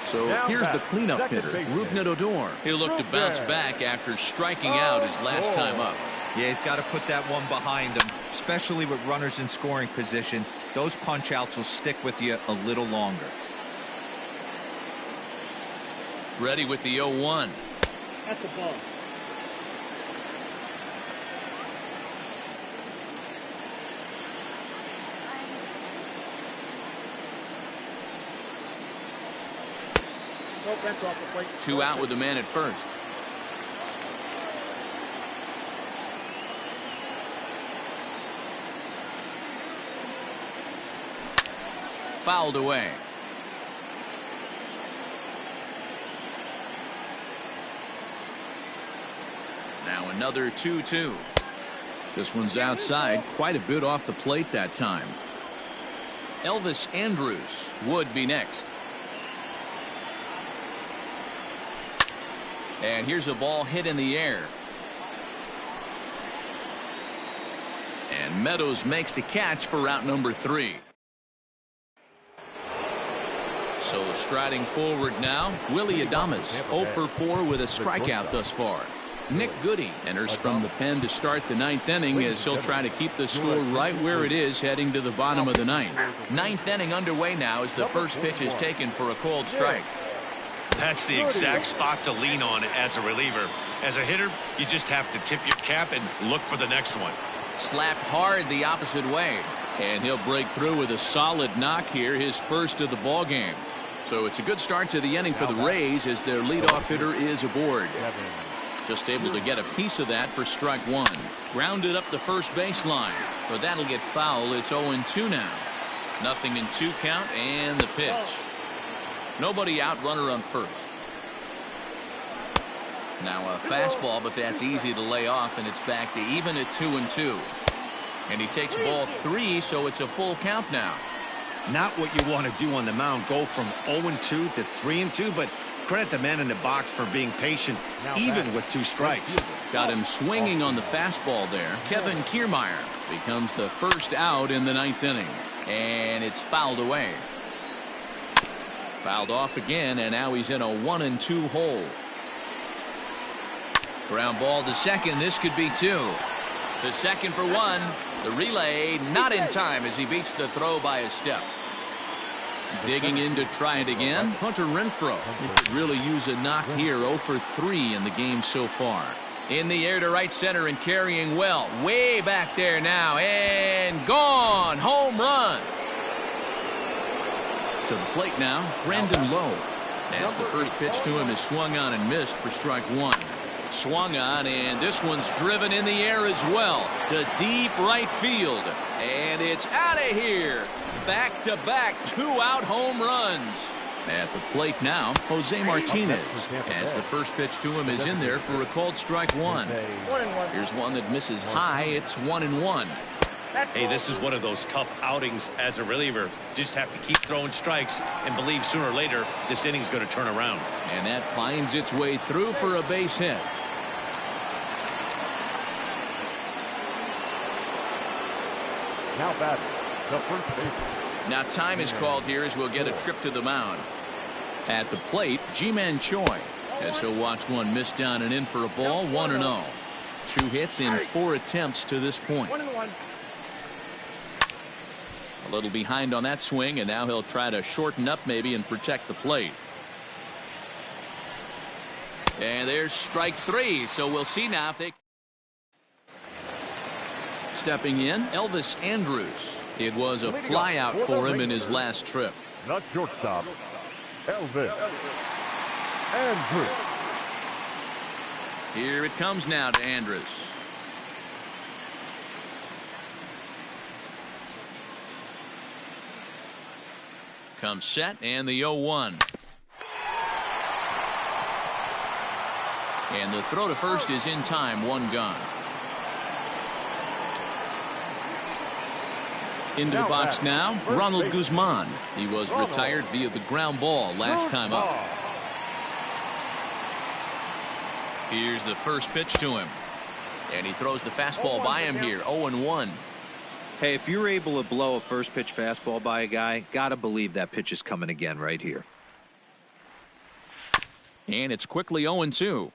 So here's the cleanup hitter, Rougned Odor. He'll look to bounce back after striking out his last time up. Yeah, he's got to put that one behind him, especially with runners in scoring position. Those punch outs will stick with you a little longer. Ready with the 0-1. That's the ball. Nope, that's off the plate. 2 out with the man at first. Fouled away. Now another 2-2. This one's outside, quite a bit off the plate that time. Elvis Andrus would be next. And here's a ball hit in the air. And Meadows makes the catch for route number 3. So striding forward now, Willie Adames, 0 for 4 with a strikeout thus far. Nick Goody enters from the pen to start the 9th inning as he'll try to keep the score right where it is heading to the bottom of the 9th. 9th inning underway now as the first pitch is taken for a called strike. That's the exact spot to lean on as a reliever. As a hitter, you just have to tip your cap and look for the next one. Slapped hard the opposite way. And he'll break through with a solid knock here, his first of the ball game. So it's a good start to the inning for the Rays as their leadoff hitter is aboard. Just able to get a piece of that for strike 1. Grounded up the first baseline, but that'll get foul. It's 0-2 now. 0-2 count and the pitch. Nobody out, runner on first. Now a fastball, but that's easy to lay off, and it's back to even at 2-2. And he takes ball 3, so it's a full count now. Not what you want to do on the mound, go from 0-2 to 3-2, but credit the man in the box for being patient, even with 2 strikes. Got him swinging on the fastball there. Kevin Kiermaier becomes the first out in the 9th inning. And it's fouled away. Fouled off again, and now he's in a 1-2 hole. Ground ball to second. This could be 2. To second for 1. The relay not in time as he beats the throw by a step. Digging in to try it again, Hunter Renfroe. He could really use a knock here. 0 for 3 in the game so far. In the air to right center and carrying well. Way back there now. And gone. Home run. To the plate now, Brandon Lowe. As the first pitch to him is swung on and missed for strike one. Swung on, and this one's driven in the air as well to deep right field. And it's out of here. Back-to-back two-out home runs. At the plate now, Jose Martinez. As the first pitch to him is in there for a called strike one. Here's one that misses high. It's 1-1. Hey, this is one of those tough outings as a reliever. Just have to keep throwing strikes and believe sooner or later this inning's going to turn around. And that finds its way through for a base hit. Now batting, the first baseman. Now time is called here as we'll get a trip to the mound. At the plate, Ji-Man Choi. As he'll watch one miss down and in for a ball, 1-0. 2 hits in 4 attempts to this point. 1-1. A little behind on that swing, and now he'll try to shorten up maybe and protect the plate. And there's strike 3, so we'll see now if they... Stepping in, Elvis Andrus. It was a flyout for him in his last trip. Not shortstop, Elvis Andrus. Here it comes now to Andrus. Comes set, and the 0-1. And the throw to first is in time, 1 gone. Into the box now, Ronald Guzman. He was retired via the ground ball last time up. Here's the first pitch to him. And he throws the fastball by him here, 0-1. Hey, if you're able to blow a first pitch fastball by a guy, gotta believe that pitch is coming again right here. And it's quickly 0-2.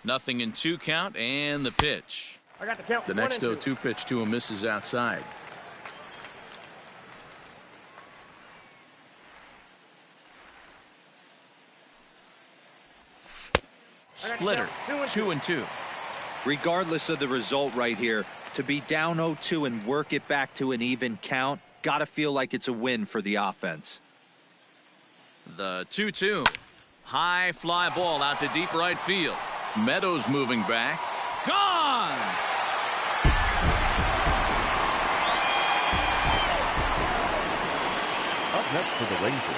Nothing in 2 count, and the pitch. I got the count. The next 0-2 pitch to him misses outside. Splitter, 2-2. Regardless of the result right here, to be down 0-2 and work it back to an even count, gotta feel like it's a win for the offense. The 2-2. High fly ball out to deep right field. Meadows moving back. Gone! Up next for the Rangers,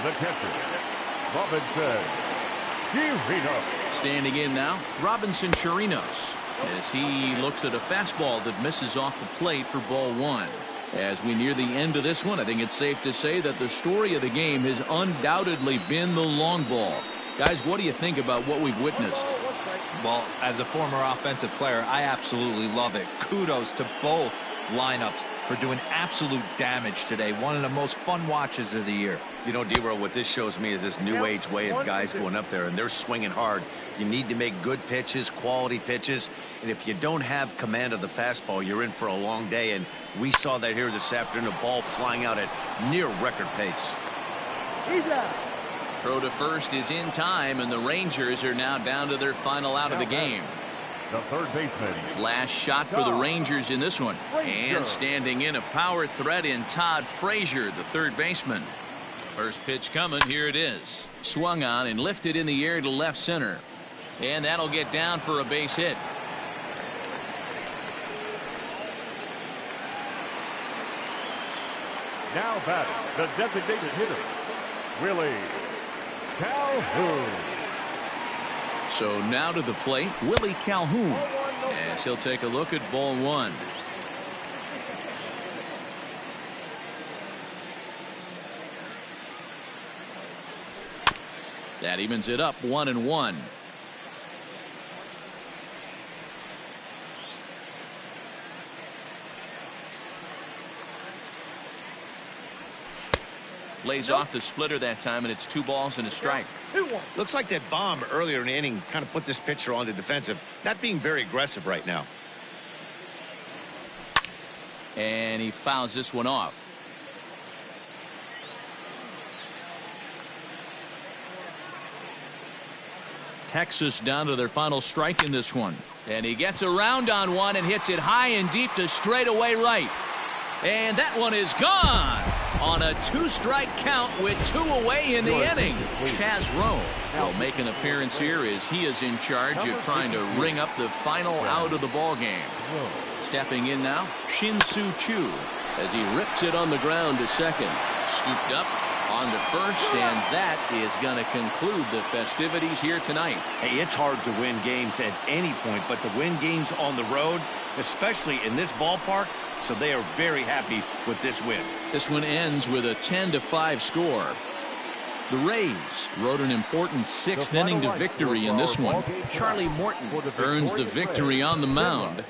the catcher, Robinson Chirinos. Standing in now, Robinson Chirinos, as he looks at a fastball that misses off the plate for ball 1. As we near the end of this one, I think it's safe to say that the story of the game has undoubtedly been the long ball. Guys, what do you think about what we've witnessed? Well, as a former offensive player, I absolutely love it. Kudos to both lineups for doing absolute damage today. One of the most fun watches of the year. You know, D-Row, what this shows me is this new age way of guys going up there, and they're swinging hard. You need to make good pitches, quality pitches, and if you don't have command of the fastball, you're in for a long day, and we saw that here this afternoon, a ball flying out at near record pace. He's out. Throw to first is in time, and the Rangers are now down to their final out of the game. The third baseman. Last shot for the Rangers in this one. And standing in a power threat in Todd Frazier, the third baseman. First pitch coming. Here it is. Swung on and lifted in the air to left center. And that'll get down for a base hit. Now batting, the designated hitter, Willie Calhoun. So now to the plate, Willie Calhoun, as he'll take a look at ball 1. That evens it up, 1-1. Lays off the splitter that time, and it's 2 balls and a strike. Looks like that bomb earlier in the inning kind of put this pitcher on the defensive, not being very aggressive right now. And he fouls this one off. Texas down to their final strike in this one. And he gets around on one and hits it high and deep to straightaway right. And that one is gone on a 2-strike count with 2 away in the inning. Chaz Rowe will make an appearance here as he is in charge of trying to ring up the final out of the ball game. Stepping in now, Shin-Soo Choo as he rips it on the ground to second. Scooped up on to first, and that is going to conclude the festivities here tonight. Hey, it's hard to win games at any point, but to win games on the road, especially in this ballpark, so they are very happy with this win. This one ends with a 10-5 score. The Rays rode an important 6th inning to victory in this one. Charlie Morton earns the victory on the mound.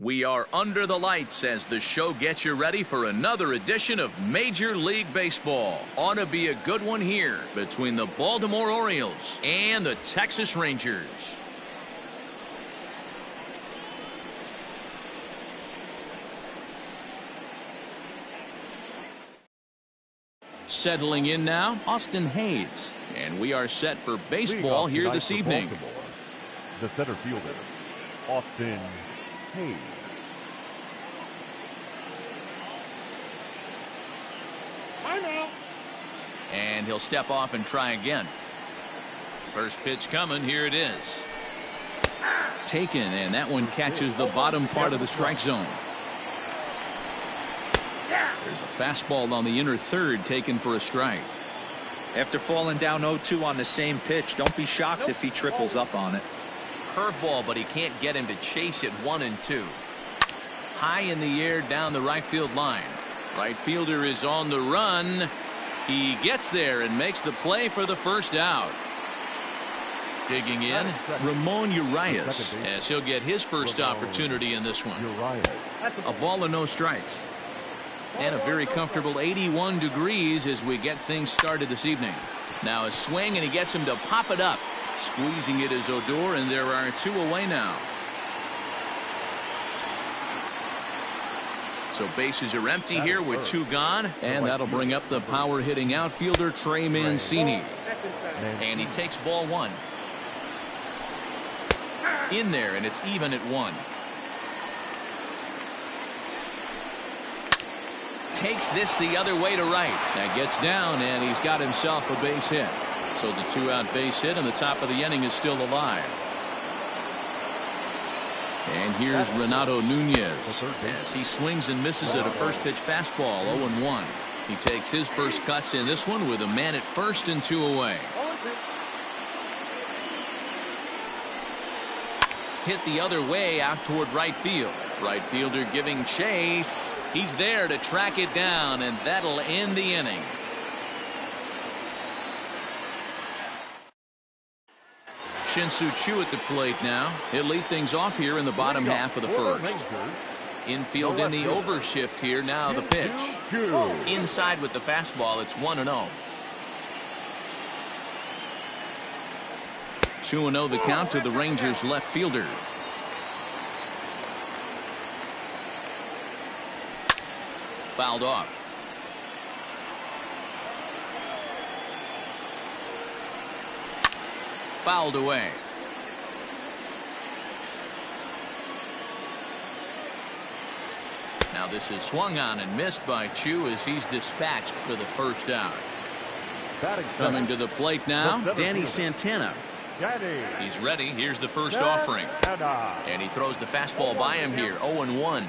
We are under the lights as the show gets you ready for another edition of Major League Baseball. Ought to be a good one here between the Baltimore Orioles and the Texas Rangers. Settling in now, Austin Hayes. And we are set for baseball here this evening. The center fielder, Austin Hayes. And he'll step off and try again. First pitch coming. Here it is. Taken, and that one catches the bottom part of the strike zone. There's a fastball on the inner third taken for a strike. After falling down 0-2 on the same pitch, don't be shocked if he triples up on it. Curveball, but he can't get him to chase it 1-2. High in the air down the right field line. Right fielder is on the run. He gets there and makes the play for the first out. Digging in, Ramon Urias, as he'll get his first opportunity in this one. A ball and no strikes. And a very comfortable 81 degrees as we get things started this evening. Now a swing, and he gets him to pop it up. Squeezing it is Odor, and there are 2 away now. So bases are empty here with 2 gone, and that'll bring up the power-hitting outfielder Trey Mancini. And he takes ball 1. In there, and it's even at 1. Takes this the other way to right. That gets down, and he's got himself a base hit. So the 2-out base hit, and the top of the inning is still alive. And here's Renato Nunez as he swings and misses at a first pitch fastball. 0-1. He takes his first cuts in this one with a man at first and 2 away. Hit the other way out toward right field. Right fielder giving chase. He's there to track it down, and that'll end the inning. Shin-Soo Choo at the plate now. He'll lead things off here in the bottom half of the first. Infield in the overshift here. Now the pitch. Inside with the fastball. It's 1-0. 2-0 the count to the Rangers left fielder. Fouled off. Fouled away. Now this is swung on and missed by Choo as he's dispatched for the first out. Coming to the plate now, Danny Santana. He's ready. Here's the first offering. And he throws the fastball by him here. 0-1.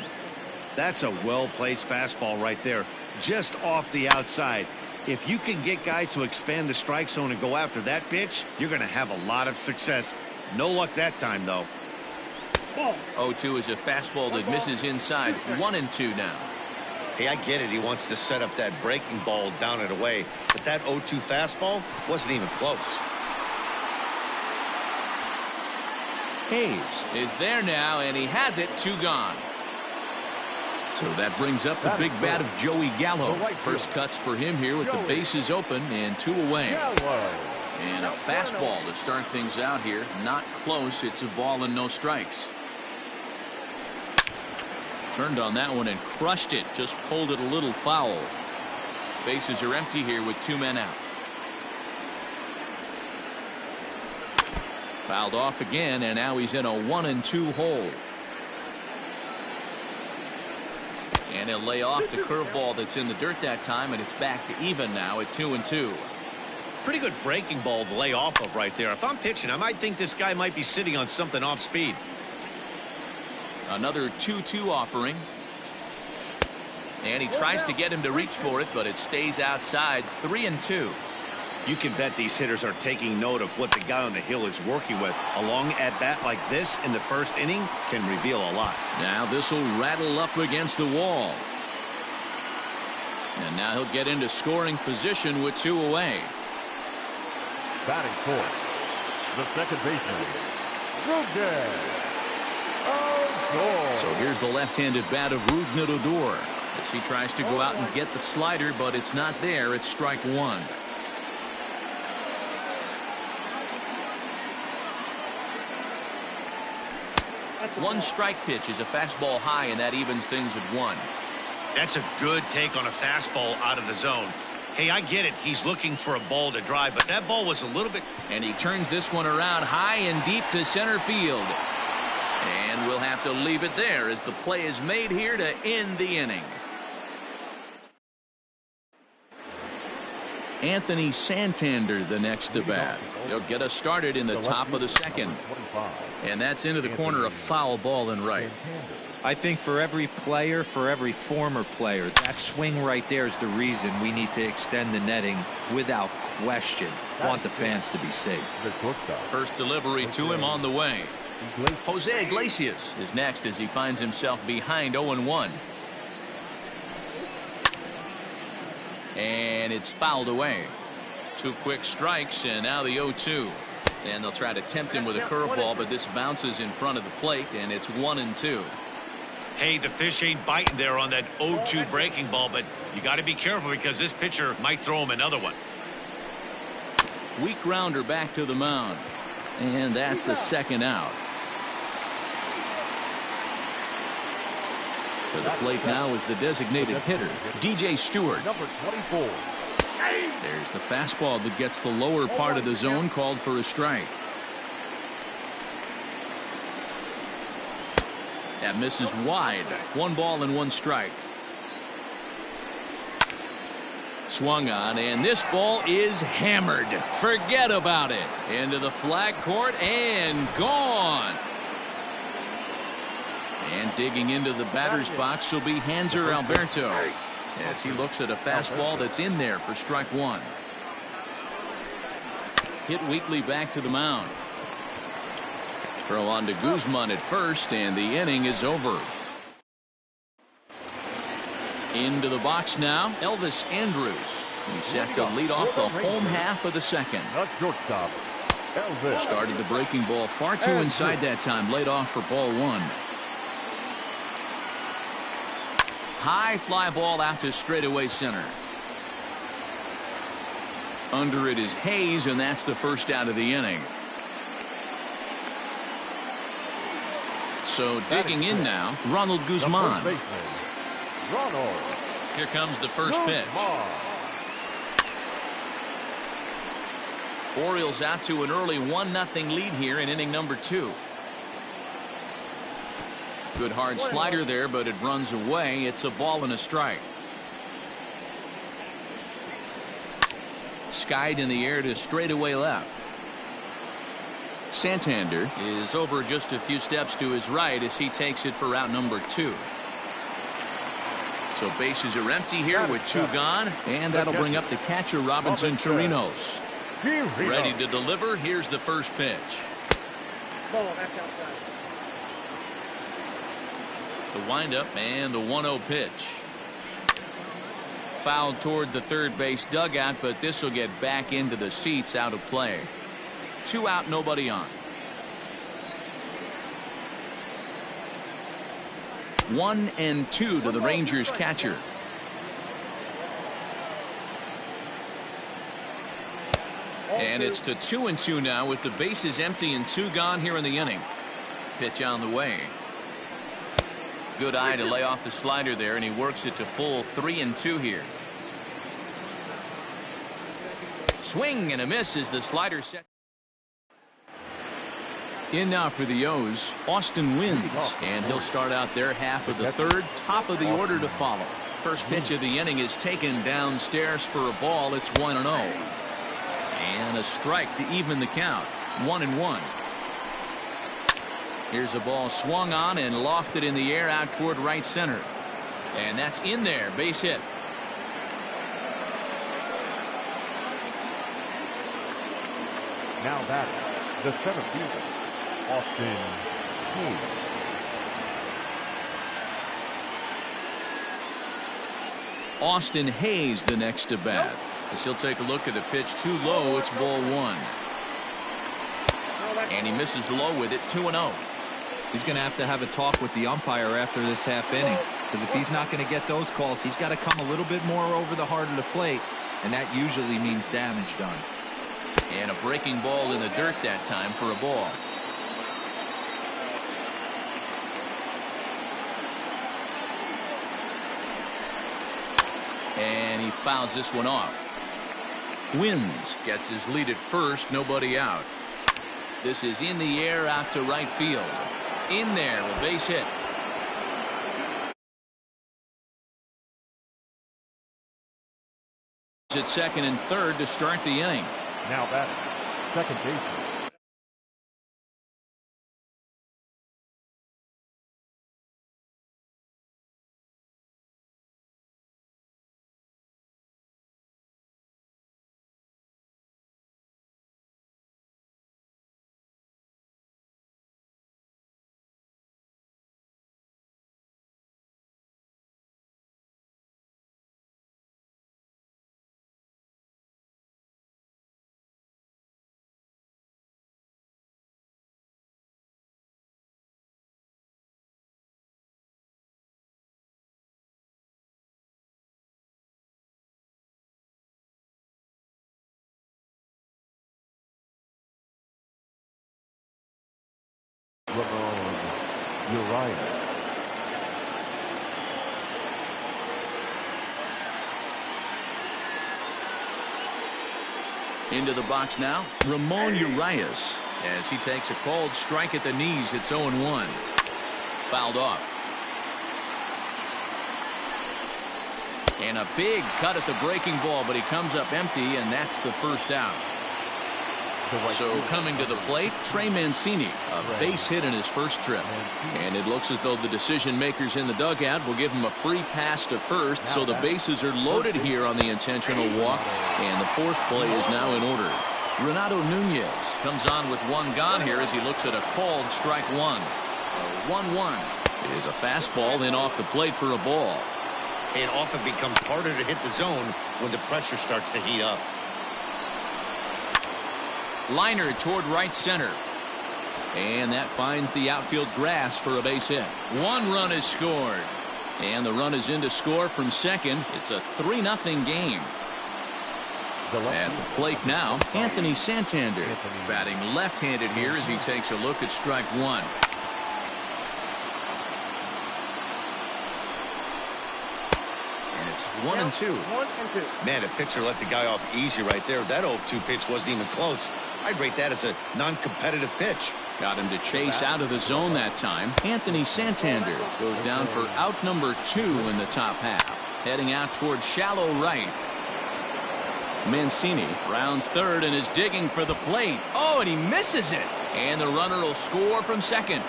That's a well-placed fastball right there, just off the outside. If you can get guys to expand the strike zone and go after that pitch, you're going to have a lot of success. No luck that time, though. 0-2 is a fastball that misses inside. 1-2 now. Hey, I get it. He wants to set up that breaking ball down and away, but that 0-2 fastball wasn't even close. Hayes is there now, and he has it. 2 gone. So that brings up the big bat of Joey Gallo. First cuts for him here with the bases open and 2 away. And a fastball to start things out here. Not close. It's a ball and no strikes. Turned on that one and crushed it. Just pulled it a little foul. Bases are empty here with 2 men out. Fouled off again, and now he's in a 1-2 hole. And he'll lay off the curveball that's in the dirt that time, and it's back to even now at 2-2. Pretty good breaking ball to lay off of right there. If I'm pitching, I might think this guy might be sitting on something off speed. Another 2-2 offering. And he tries to get him to reach for it, but it stays outside. 3-2. You can bet these hitters are taking note of what the guy on the hill is working with. A long at-bat like this in the first inning can reveal a lot. Now this will rattle up against the wall. And now he'll get into scoring position with 2 away. Batting fourth, the second baseman, Rodriguez. So here's the left-handed bat of Rougned Odor as he tries to go out and get the slider, but it's not there. It's strike one. One strike pitch is a fastball high, and that evens things at one. That's a good take on a fastball out of the zone. Hey, I get it. He's looking for a ball to drive, but that ball was a little bit... And he turns this one around high and deep to center field. And we'll have to leave it there as the play is made here to end the inning. Anthony Santander the next to bat. He'll get us started in the top of the second. And that's into the corner, a foul ball and right. I think for every player, for every former player, that swing right there is the reason we need to extend the netting without question. Want the fans to be safe. First delivery to him on the way. Jose Iglesias is next as he finds himself behind 0-1. And it's fouled away. 2 quick strikes, and now the 0-2. And they'll try to tempt him with a curveball, but this bounces in front of the plate, and it's 1-2. Hey, the fish ain't biting there on that 0-2 breaking ball, but you got to be careful because this pitcher might throw him another one. Weak grounder back to the mound. And that's the second out. For the plate now is the designated hitter, DJ Stewart. Number 24. There's the fastball that gets the lower part of the zone, called for a strike. That misses wide. 1 ball and 1 strike. Swung on, and this ball is hammered. Forget about it. Into the flag court and gone. And digging into the batter's box will be Hanser Alberto as he looks at a fastball that's in there for strike one. Hit weakly back to the mound. Throw on to Guzman at first, and the inning is over. Into the box now, Elvis Andrus. He's set to lead off the home half of the second. Shortstop, Elvis. Started the breaking ball far too inside that time. Laid off for ball one. High fly ball out to straightaway center. Under it is Hayes, and that's the first out of the inning. So digging in now, Ronald Guzman. Here comes the first pitch. Orioles out to an early 1-0 lead here in inning number 2. Good hard slider there, but it runs away. It's a ball and a strike. Skied in the air to straightaway left. Santander is over just a few steps to his right as he takes it for route number 2. So bases are empty here with 2 gone, and that'll bring up the catcher Robinson Chirinos. Ready to deliver. Here's the first pitch. The windup and the 1-0 pitch. Fouled toward the third base dugout, but this will get back into the seats, out of play. 2 out, nobody on. 1-2 to the Rangers catcher. And it's to 2-2 now with the bases empty and 2 gone here in the inning. Pitch on the way. Good eye to lay off the slider there, and he works it to full 3-2 here. Swing and a miss as the slider set. In now for the O's, Austin Wynns, and he'll start out their half of the third, top of the order to follow. First pitch of the inning is taken downstairs for a ball. It's 1-0. And a strike to even the count. 1-1. Here's a ball swung on and lofted in the air out toward right center. And that's in there. Base hit. Now batting, the center fielder, Austin Hayes. Austin Hayes the next to bat. As he'll take a look at the pitch too low. It's ball 1. And he misses low with it. 2-0. He's going to have a talk with the umpire after this half inning, because if he's not going to get those calls, he's got to come a little bit more over the heart of the plate, and that usually means damage done. And a breaking ball in the dirt that time for a ball. And he fouls this one off. Wins gets his lead at first, nobody out. This is in the air out to right field. In there, a base hit. At second and third to start the inning. Now batting, second baseman. Uriah. Into the box now, Ramon Urias, as he takes a called strike at the knees. It's 0-1. Fouled off. And a big cut at the breaking ball, but he comes up empty, and that's the first out. So coming to the plate, Trey Mancini, a base hit in his first trip. And it looks as though the decision makers in the dugout will give him a free pass to first, so the bases are loaded here on the intentional walk, and the force play is now in order. Renato Nunez comes on with one gone here as he looks at a called strike one. 1-1. It is a fastball, then off the plate for a ball. It often becomes harder to hit the zone when the pressure starts to heat up. Liner toward right center. And that finds the outfield grass for a base hit. One run is scored. And the run is in to score from second. It's a 3-0 game. At the plate now, Anthony Santander. Batting left-handed here as he takes a look at strike one. And it's 1-2. Man, a pitcher let the guy off easy right there. That 0-2 pitch wasn't even close. I'd rate that as a non-competitive pitch. Got him to chase out of the zone that time. Anthony Santander goes down for out number 2 in the top half. Heading out toward shallow right. Mancini rounds third and is digging for the plate. Oh, and he misses it. And the runner will score from second.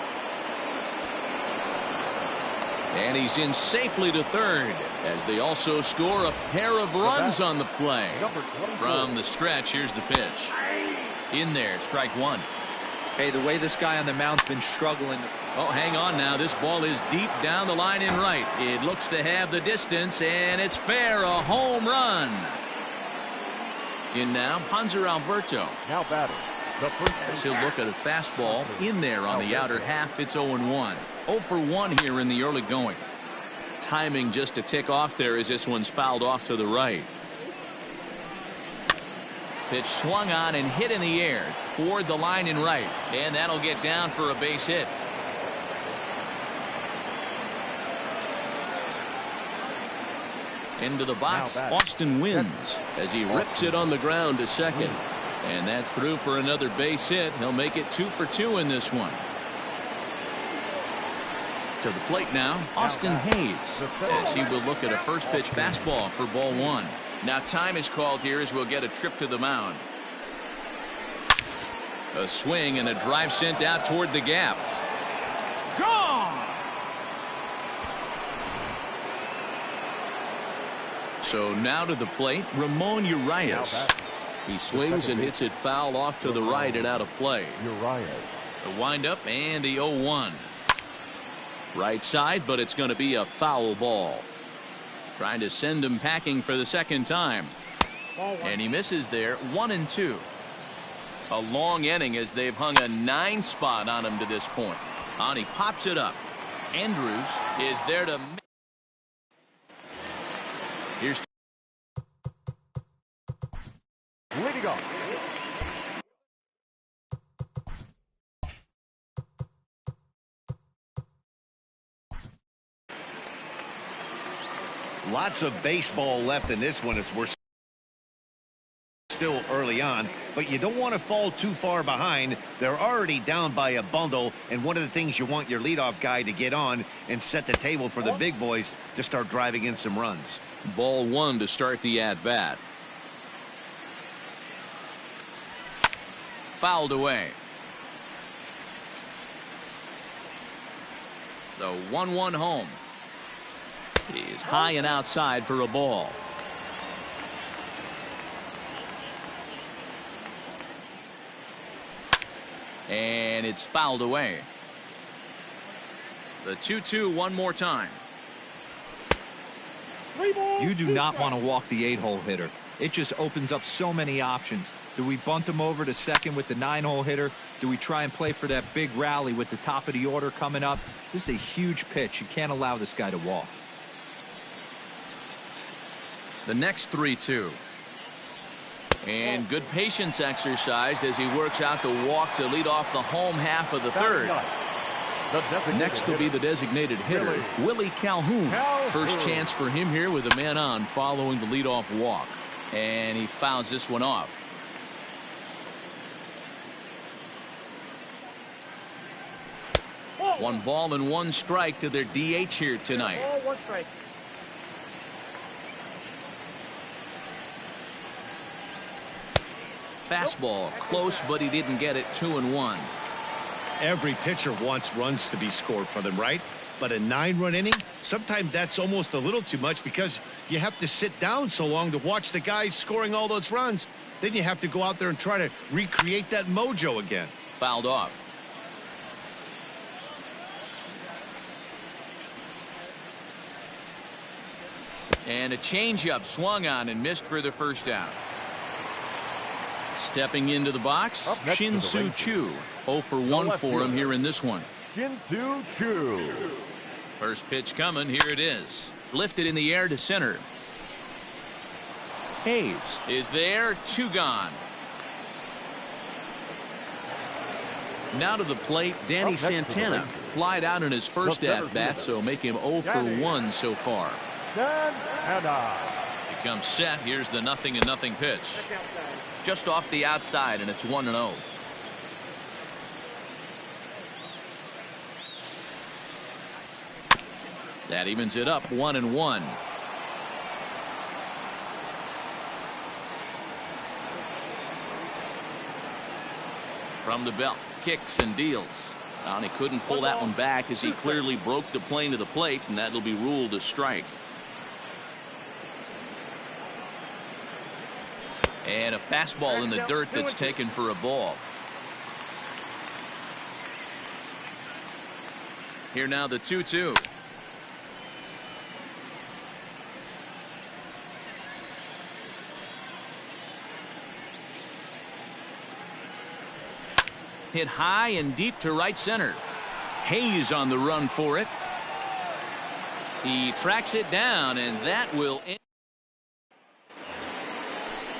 And he's in safely to third as they also score a pair of runs on the play. From the stretch, here's the pitch. In there, strike one. Hey, the way this guy on the mound's been struggling. Oh, hang on now. This ball is deep down the line in right. It looks to have the distance, and it's fair. A home run. In now, Hanser Alberto. Now batting. As he'll look at a fastball in there on the outer half. It's 0-1. 0 for 1 here in the early going. Timing just to tick off there as this one's fouled off to the right. Pitch swung on and hit in the air toward the line in right. And that'll get down for a base hit. Into the box, Austin Wins as he rips it on the ground to second. And that's through for another base hit. He'll make it 2 for 2 in this one. To the plate now, Austin Hayes, as he will look at a first pitch fastball for ball one. Now time is called here as we'll get a trip to the mound. A swing and a drive sent out toward the gap. Gone! So now to the plate, Ramon Urias. He swings and hits it foul off to the right and out of play. The windup and the 0-1. Right side, but it's going to be a foul ball. Trying to send him packing for the second time. And he misses there. 1-2. A long inning as they've hung a 9 spot on him to this point. And he pops it up. Andrews is there to. Here's leading off. Lots of baseball left in this one as we're still early on, but you don't want to fall too far behind. They're already down by a bundle, and one of the things you want your leadoff guy to get on and set the table for the big boys to start driving in some runs. Ball one to start the at-bat. Fouled away. The 1-1 home. He's high and outside for a ball. And it's fouled away. The 2-2 one more time. You do not want to walk the 8-hole hitter. It just opens up so many options. Do we bunt him over to second with the 9-hole hitter? Do we try and play for that big rally with the top of the order coming up? This is a huge pitch. You can't allow this guy to walk. The next 3-2. And good patience exercised as he works out the walk to lead off the home half of the third. Next will be the designated hitter, Willie Calhoun. First chance for him here with a man on following the leadoff walk. And he fouls this one off. One ball and one strike to their DH here tonight. One strike. Fastball close, but he didn't get it. 2-1. Every pitcher wants runs to be scored for them, right? But a 9-run inning, sometimes that's almost a little too much because you have to sit down so long to watch the guys scoring all those runs. Then you have to go out there and try to recreate that mojo again. Fouled off. And a changeup swung on and missed for the first out. Stepping into the box, Shin-Soo Choo. 0 for 1 for him here in this one. Shin-Soo Choo. First pitch coming. Here it is. Lifted in the air to center. Hayes is there. 2 gone. Now to the plate, Danny Santana. Flied out in his first at-bat, so make him 0 for 1 so far. He comes set. Here's the 0-0 pitch. Just off the outside, and it's 1-0. That evens it up 1-1. From the belt, kicks and deals. And he couldn't pull that one back as he clearly broke the plane to the plate, and that'll be ruled a strike. And a fastball in the dirt that's taken for a ball. Here now the 2-2. Hit high and deep to right center. Hayes on the run for it. He tracks it down, and that will end.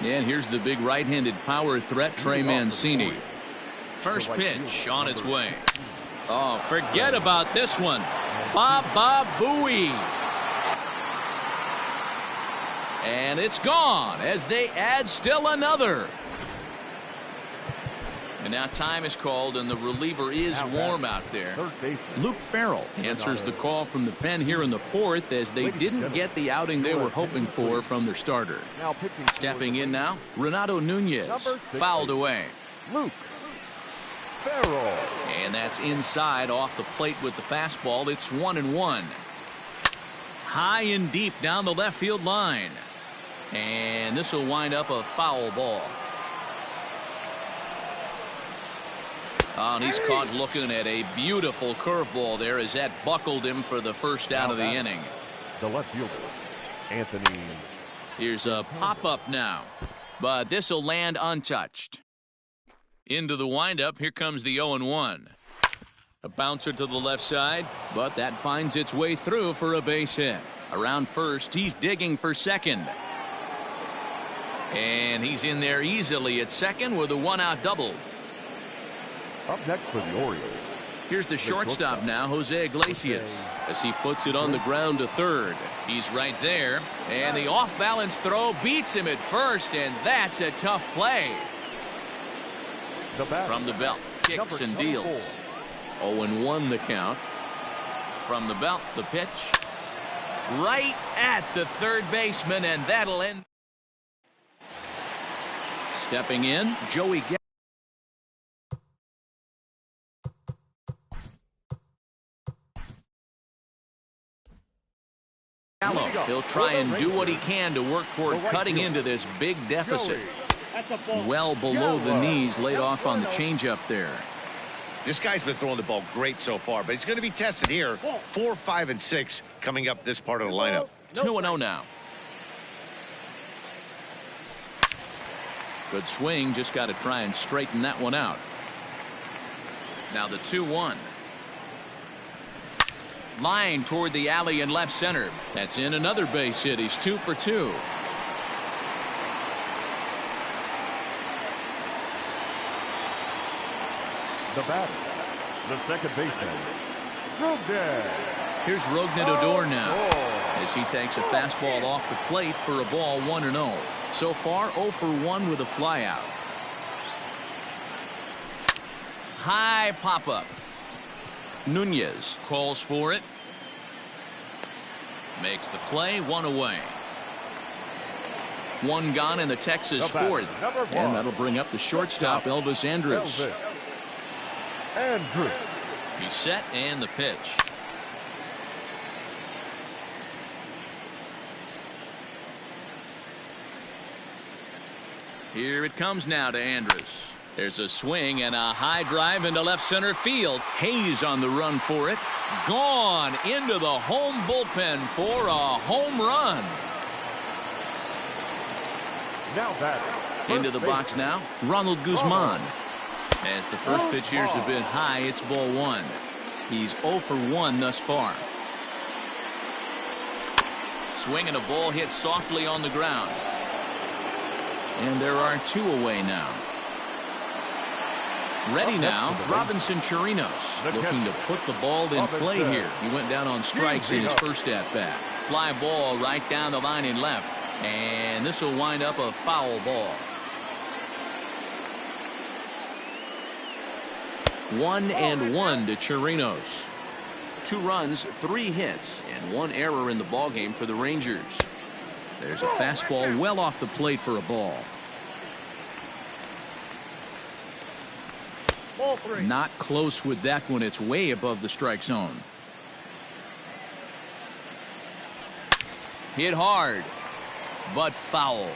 And here's the big right-handed power threat, Trey Mancini. First pitch on its way. Oh, forget about this one. Baba Booey. And it's gone as they add still another. And now time is called, and the reliever is warm out there. Luke Farrell answers the call from the pen here in the fourth as they didn't get the outing they were hoping for from their starter. Stepping in now, Renato Nunez. Fouled away. Luke Farrell. And that's inside off the plate with the fastball. It's 1-1. High and deep down the left field line. And this will wind up a foul ball. Oh, and he's caught looking at a beautiful curveball there as that buckled him for the first out of the inning. The left fielder, Anthony. Here's a pop-up now, but this will land untouched. Into the windup, here comes the 0-1. A bouncer to the left side, but that finds its way through for a base hit. Around first, he's digging for second. And he's in there easily at second with a one-out double. Up next for the Orioles. Here's the shortstop now, Jose Iglesias, as he puts it on the ground to third. He's right there, and the off-balance throw beats him at first, and that's a tough play. From the belt, kicks and deals. 0-1 the count. From the belt, the pitch. Right at the third baseman, and that'll end. Stepping in, Joey Gallo. He'll try and do what he can to work toward cutting into this big deficit. Well below the knees, laid off on the changeup there. This guy's been throwing the ball great so far, but he's going to be tested here. 4, 5, and 6 coming up this part of the lineup. 2-0 now. Good swing, just got to try and straighten that one out. Now the 2-1. Line toward the alley in left center. That's in another base hit. He's 2 for 2. The batter, the second baseman, Rogner. Here's Rogner Odor now, as he takes a fastball off the plate for a ball 1-0. So far 0 for 1 with a flyout. High pop-up. Nunez calls for it. Makes the play, 1 away. 1 gone in the Texas fourth. And that'll bring up the shortstop, Elvis Andrus. He's set, and the pitch. Here it comes now to Andrus. There's a swing and a high drive into left center field. Hayes on the run for it. Gone into the home bullpen for a home run. Now batter. Into the box now, Ronald Guzman. As the first pitch here's a bit high, it's ball 1. He's 0 for 1 thus far. Swing and a ball hit softly on the ground. And there are 2 away now. Ready now, Robinson Chirinos, looking to put the ball in play here. He went down on strikes in his first at-bat. Fly ball right down the line in left. And this will wind up a foul ball. 1-1 to Chirinos. 2 runs, 3 hits, and 1 error in the ballgame for the Rangers. There's a fastball well off the plate for a ball. Not close with that one. It's way above the strike zone. Hit hard, but foul.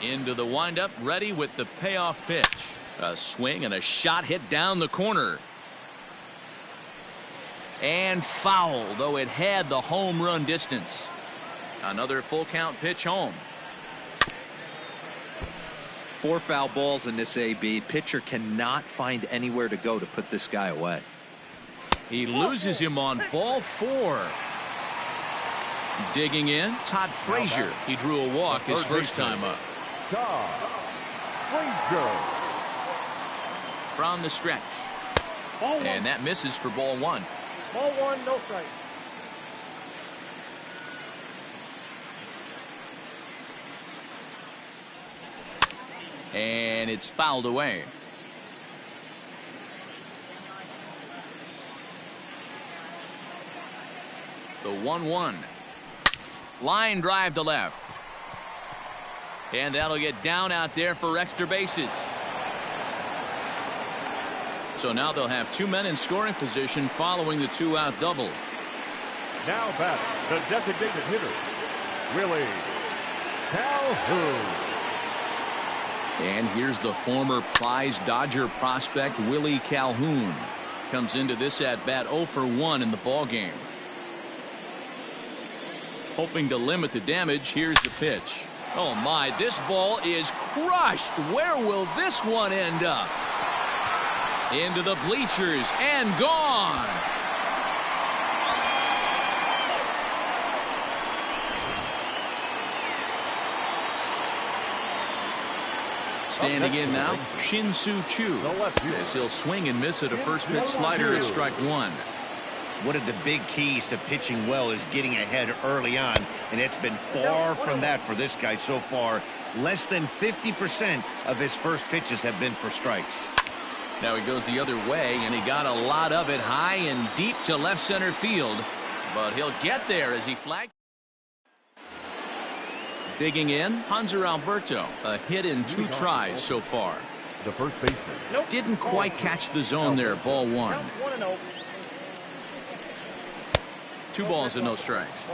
Into the windup, ready with the payoff pitch. A swing and a shot hit down the corner. And foul, though it had the home run distance. Another full count pitch home. 4 foul balls in this AB. Pitcher cannot find anywhere to go to put this guy away. He loses him on ball 4. Digging in, Todd Frazier. He drew a walk his first time up. From the stretch. And that misses for ball 1. Ball 1, no strike. And it's fouled away. The 1-1. Line drive to left. And that'll get down out there for extra bases. So now they'll have 2 men in scoring position following the 2-out double. Now back the designated hitter, Willie Calhoun. And here's the former prize Dodger prospect Willie Calhoun. Comes into this at bat 0 for 1 in the ballgame. Hoping to limit the damage, here's the pitch. Oh my, this ball is crushed. Where will this one end up? Into the bleachers and gone. Standing in now, Shin-Soo Choo, as he'll swing and miss at a first pitch slider at strike one. One of the big keys to pitching well is getting ahead early on, and it's been far from that for this guy so far. Less than 50% of his first pitches have been for strikes. Now he goes the other way, and he got a lot of it high and deep to left center field, but he'll get there as he flags. Digging in, Hanser Alberto, a hit in 2 tries so far. The first baseman. Didn't quite catch the zone there, ball 1. 2 balls and no strikes.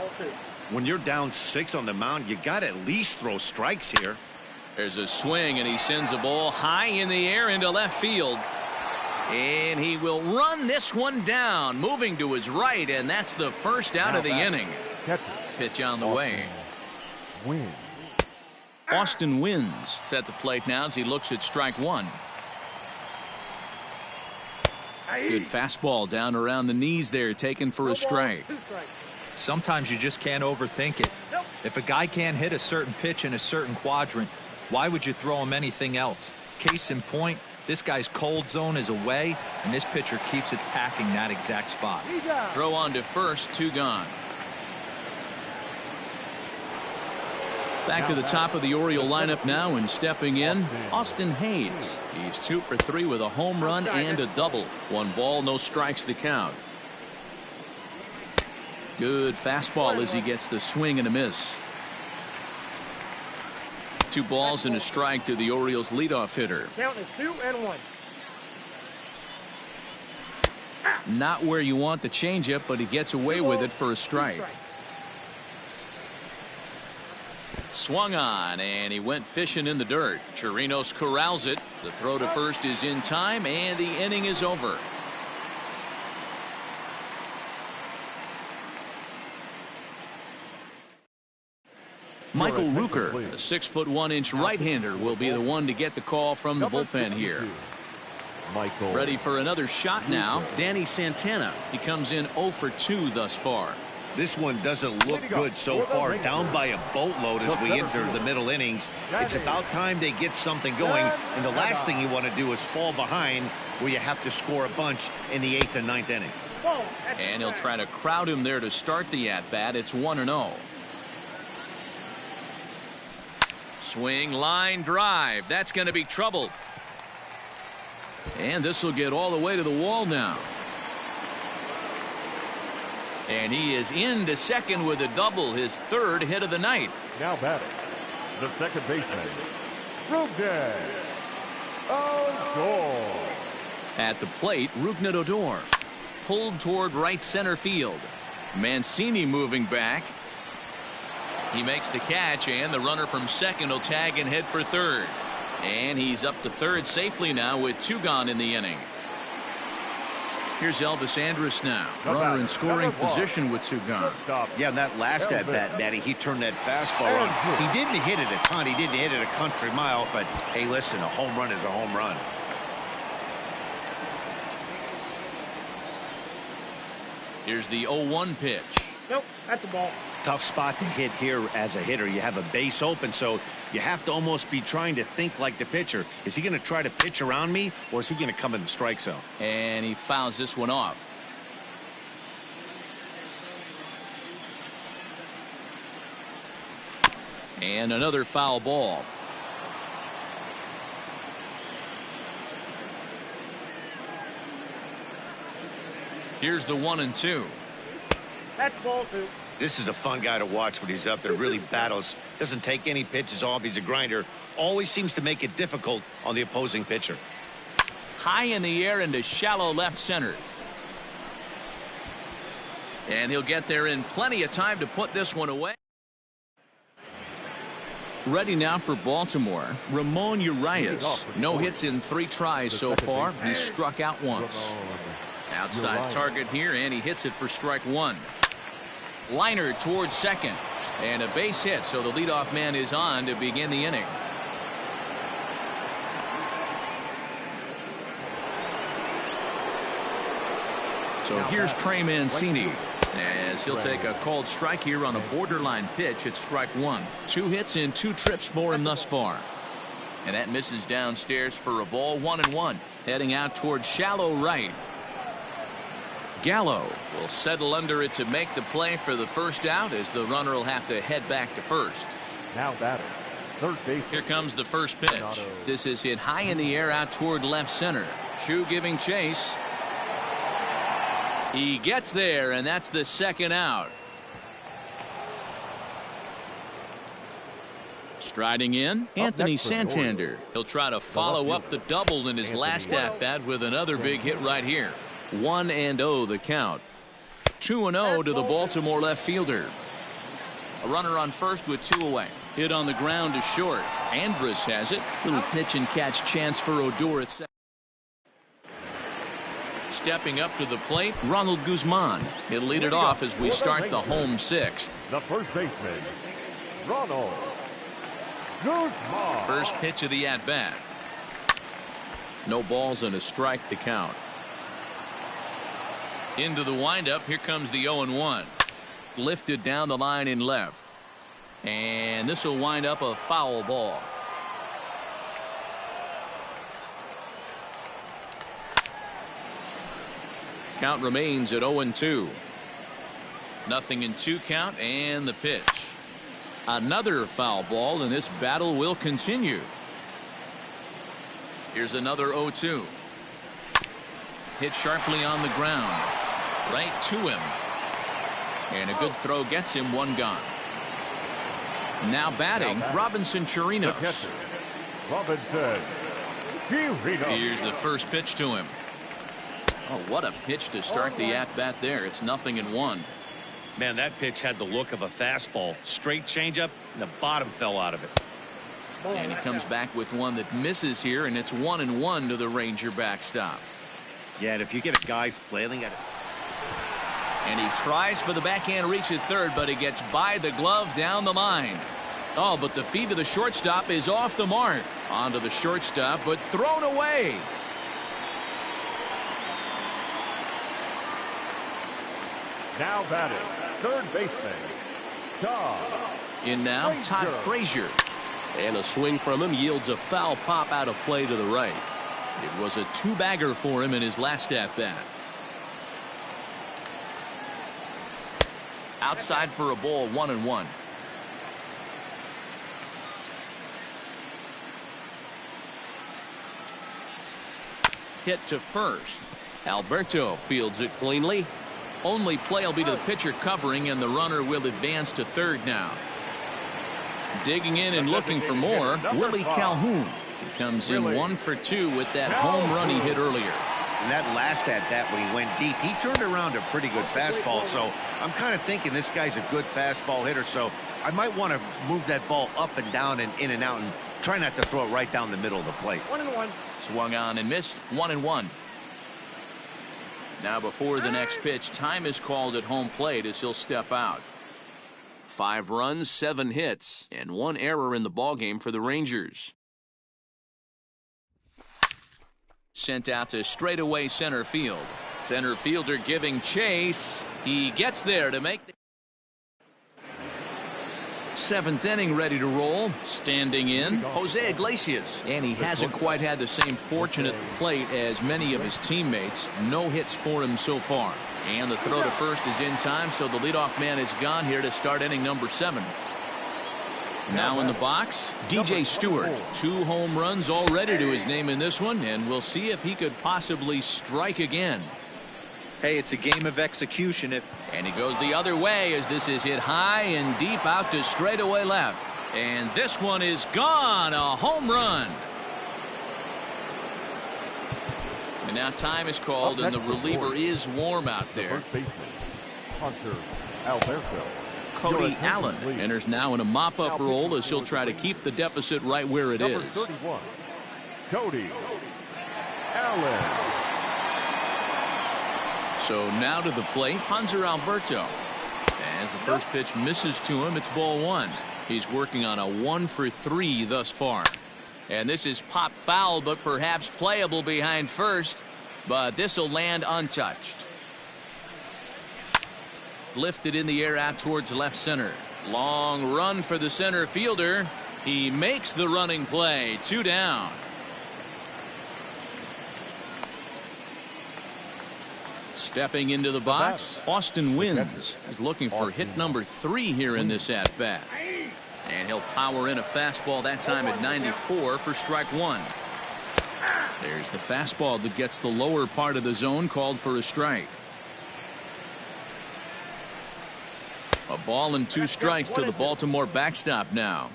When you're down 6 on the mound, you got to at least throw strikes here. There's a swing, and he sends a ball high in the air into left field. And he will run this one down, moving to his right, and that's the first out of the inning. Pitch on the way. Austin Wins is at the plate now as he looks at strike 1. Good fastball down around the knees there, taken for a strike. Sometimes you just can't overthink it. If a guy can't hit a certain pitch in a certain quadrant, why would you throw him anything else? Case in point, this guy's cold zone is away, and this pitcher keeps attacking that exact spot. Throw on to first, 2 gone. Back to the top of the Oriole lineup now, and stepping in, Austin Hayes. He's 2 for 3 with a home run and a double. 1 ball, no strikes to count. Good fastball as he gets the swing and a miss. 2 balls and a strike to the Orioles leadoff hitter. Count is 2-1. Not where you want the changeup, but he gets away with it for a strike. Swung on, and he went fishing in the dirt. Chirinos corrals it. The throw to first is in time, and the inning is over. Michael Rooker, a 6'1" right-hander, will be the one to get the call from the bullpen here. Ready for another shot now. Danny Santana. He comes in 0 for 2 thus far. This one doesn't look good so far, down by a boatload as we enter the middle innings. It's about time they get something going, and the last thing you want to do is fall behind where you have to score a bunch in the 8th and 9th inning. And he'll try to crowd him there to start the at-bat. It's 1-0. Swing, line drive. That's going to be trouble. And this will get all the way to the wall now. And he is into second with a double, his 3rd hit of the night. Now batting, the second baseman, Rougned Odor. At the plate, Rougned Odor pulled toward right center field. Mancini moving back. He makes the catch, and the runner from second will tag and head for third. And he's up to third safely now with 2 gone in the inning. Here's Elvis Andrus now. Runner in scoring position with 2 gone. Yeah, that last at-bat, Matty, he turned that fastball on. He didn't hit it a ton. He didn't hit it a country mile, but hey, listen, a home run is a home run. Here's the 0-1 pitch. Nope, that's the ball. Tough spot to hit here as a hitter. You have a base open, so you have to almost be trying to think like the pitcher. Is he going to try to pitch around me, or is he going to come in the strike zone? And he fouls this one off. And another foul ball. Here's the 1-2. That's ball 2. This is a fun guy to watch when he's up there. Really battles. Doesn't take any pitches off. He's a grinder. Always seems to make it difficult on the opposing pitcher. High in the air into shallow left center. And he'll get there in plenty of time to put this one away. Ready now for Baltimore, Ramon Urias. No hits in 3 tries so far. He's struck out once. Outside target here, and he hits it for strike 1. Liner towards second, and a base hit, so the leadoff man is on to begin the inning. So here's Trey Mancini as he'll take a called strike here on a borderline pitch at strike one. 2 hits in 2 trips for him thus far. And that misses downstairs for a ball. 1-1. Heading out towards shallow right. Gallo will settle under it to make the play for the first out as the runner will have to head back to first. Now batter, third base. Here comes the first pitch. This is hit high in the air out toward left center. Chu giving chase. He gets there, and that's the second out. Striding in, Anthony Santander. He'll try to follow up the double in his last at-bat with another big hit right here. 1-0 the count. 2-0 to the Baltimore left fielder. A runner on first with 2 away. Hit on the ground to short. Andrus has it. Little pitch and catch chance for Odor at second. Stepping up to the plate, Ronald Guzman. He'll lead it off as we start the home 6th. The first baseman, Ronald Guzman. First pitch of the at-bat. No balls and a strike to count. Into the windup. Here comes the 0-1. Lifted down the line in left. And this will wind up a foul ball. Count remains at 0-2. Nothing in 2 count, and the pitch. Another foul ball, and this battle will continue. Here's another 0-2. Hit sharply on the ground. Right to him. And a good throw gets him 1 gone. Now batting, Robinson Chirinos. Robinson Chirinos. Here's the first pitch to him. Oh, what a pitch to start the at-bat there. It's 0-1. Man, that pitch had the look of a fastball. Straight changeup, and the bottom fell out of it. And he comes back with one that misses here, and it's 1-1 to the Ranger backstop. Yeah, and if you get a guy flailing at it. And he tries for the backhand reach at third, but he gets by the glove down the line. Oh, but the feed to the shortstop is off the mark. Onto the shortstop, but thrown away. Now batting, third baseman, Todd. In now, Todd Frazier. And a swing from him yields a foul pop out of play to the right. It was a 2-bagger for him in his last at-bat. Outside for a ball, 1-1. Hit to first. Alberto fields it cleanly. Only play will be to the pitcher covering, and the runner will advance to third now. Digging in and looking for more, Willie Calhoun. He comes in 1 for 2 with that home run he hit earlier. And that last at-bat when he went deep, he turned around a pretty good fastball. So I'm kind of thinking this guy's a good fastball hitter. So I might want to move that ball up and down and in and out and try not to throw it right down the middle of the plate. 1-1. Swung on and missed. 1-1. Now before the next pitch, time is called at home plate as he'll step out. 5 runs, 7 hits, and 1 error in the ballgame for the Rangers. Sent out to straightaway center field. Center fielder giving chase. He gets there to make the 7th inning ready to roll. Standing in, Jose Iglesias. And he hasn't quite had the same fortune at the plate as many of his teammates. No hits for him so far. And the throw to first is in time, so the leadoff man is gone here to start inning number 7. Now in the box, DJ Stewart. 2 home runs already to his name in this one, and we'll see if he could possibly strike again. Hey, it's a game of execution. And he goes the other way as this is hit high and deep out to straightaway left. And this one is gone. A home run. And now time is called, and the reliever is warm out there. First baseman, Hunter Alberto. Cody Allen enters now in a mop-up role as he'll try to keep the deficit right where it is. Number 31, Cody Allen. So now to the plate, Hunter Alberto. As the first pitch misses to him, it's ball 1. He's working on a 1 for 3 thus far. And this is pop foul, but perhaps playable behind first. But this will land untouched. lifted in the air out towards left center. Long run for the center fielder. He makes the running play. 2 down. Stepping into the box, Austin Wynns is looking for hit number 3 here in this at-bat. And he'll power in a fastball that time at 94 for strike 1. There's the fastball that gets the lower part of the zone, called for a strike. A ball and 2 strikes to the Baltimore backstop now.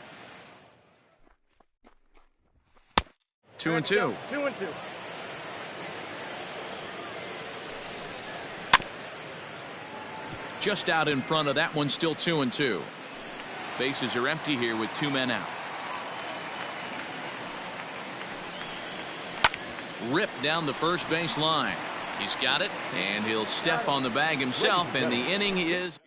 2-2. 2-2. Just out in front of that one, still 2-2. Bases are empty here with 2 men out. Ripped down the first base line. He's got it, and he'll step on the bag himself, and the inning is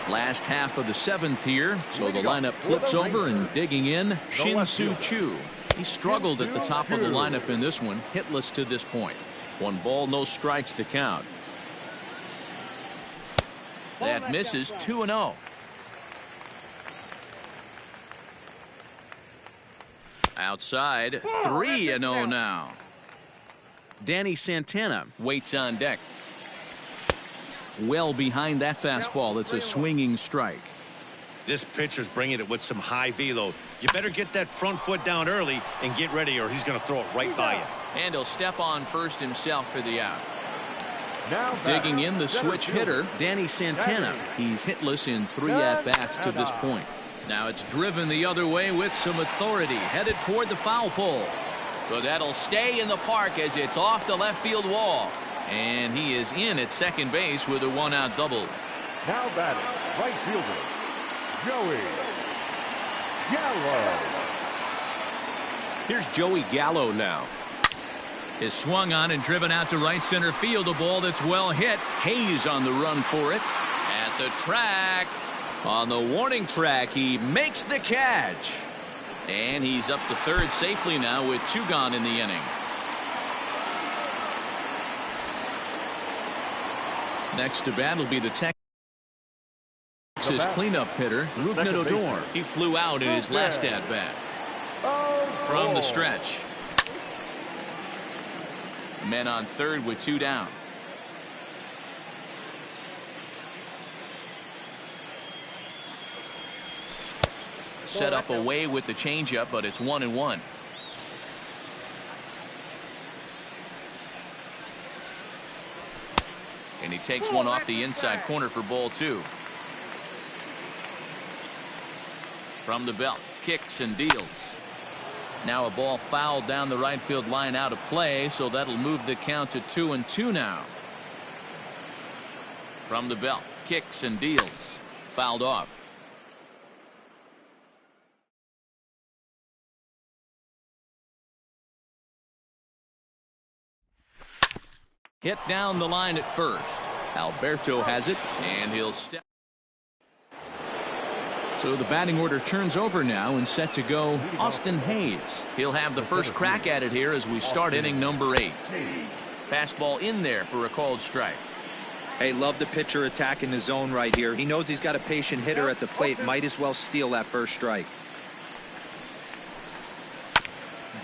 last half of the 7th here. So the lineup flips over, and digging in, Shin-Soo Choo. He struggled at the top of the lineup in this one, hitless to this point. 1 ball, no strikes the count. That misses. 2-0. Outside, 3-0 now. Danny Santana waits on deck. Well behind that fastball. It's a swinging strike. This pitcher's bringing it with some high velo. You better get that front foot down early and get ready, or he's going to throw it right by you. And he'll step on first himself for the out. Digging in, the switch hitter, Danny Santana. He's hitless in 3 at-bats to this point. Now it's driven the other way with some authority, headed toward the foul pole. But that'll stay in the park as it's off the left field wall. And he is in at second base with a 1-out double. Now batting, right fielder, Joey Gallo. Here's Joey Gallo now. Is swung on and driven out to right center field. A ball that's well hit. Hayes on the run for it. At the track. On the warning track, he makes the catch. And he's up to third safely now with 2 gone in the inning. Next to bat will be the Texas cleanup hitter, Rougned Odor. He flew out in his last at-bat. From the stretch. Men on third with 2 down. Set up away with the changeup, but it's 1-1. And he takes one off the inside corner for ball 2. From the belt, kicks and deals. Now a ball fouled down the right field line, out of play, so that'll move the count to 2-2 now. From the belt, kicks and deals. Fouled off. Hit down the line at first. Alberto has it, and he'll step. So the batting order turns over now, and set to go Austin Hayes. He'll have the first crack at it here as we start inning number 8. Fastball in there for a called strike. Hey, love the pitcher attacking the zone right here. He knows he's got a patient hitter at the plate. Might as well steal that first strike.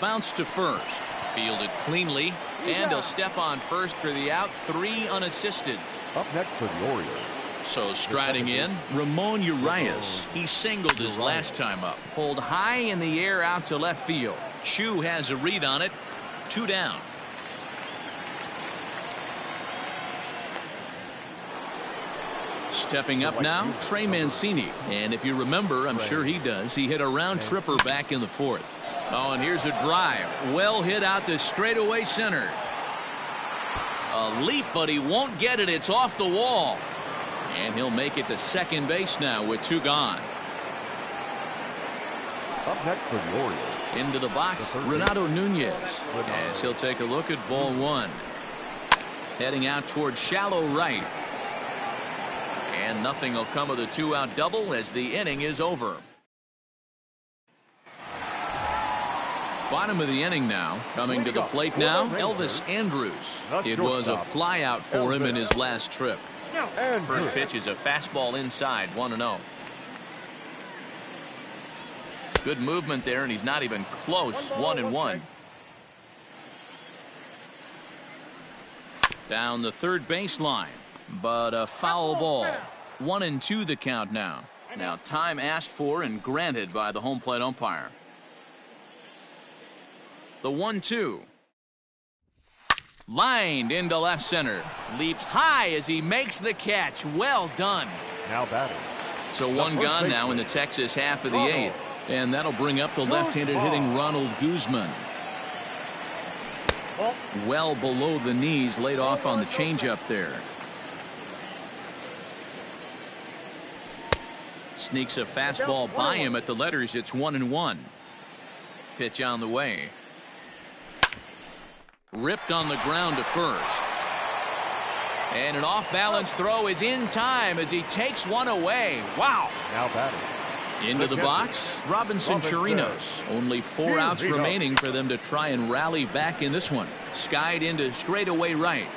Bounce to first. Fielded cleanly, and he'll step on first for the out. 3 unassisted. Up next for the Orioles. So striding in, Ramon Urias. He singled his last time up. Pulled high in the air out to left field. Choo has a read on it. 2 down. Stepping up now, Trey Mancini. And if you remember, I'm sure he does, he hit a round tripper back in the 4th. Oh, and here's a drive. Well hit out to straightaway center. A leap, but he won't get it. It's off the wall. And he'll make it to second base now with 2 gone. Up next for the Orioles. Into the box, Renato Nunez. As he'll take a look at ball 1. Heading out towards shallow right. And nothing will come of the 2-out double as the inning is over. Bottom of the inning now. Coming to the plate now, Elvis Andrews. It was a flyout for him in his last trip. First pitch is a fastball inside, 1-0. Good movement there, and he's not even close. 1-1. Down the third baseline, but a foul ball. 1-2 the count now. Now time asked for and granted by the home plate umpire. The 1-2. Lined into left center. Leaps high as he makes the catch. Well done. Now batting. So one gone now in the Texas half of the eighth. And that'll bring up the left-handed hitting Ronald Guzman. Well below the knees, laid off on the changeup there. Sneaks a fastball by him at the letters. It's 1-1. Pitch on the way. Ripped on the ground to first. And an off-balance throw is in time as he takes one away. Wow. Now batting. Into the box, Robinson Chirinos. Only 4 outs remaining for them to try and rally back in this one. Skied into straightaway right.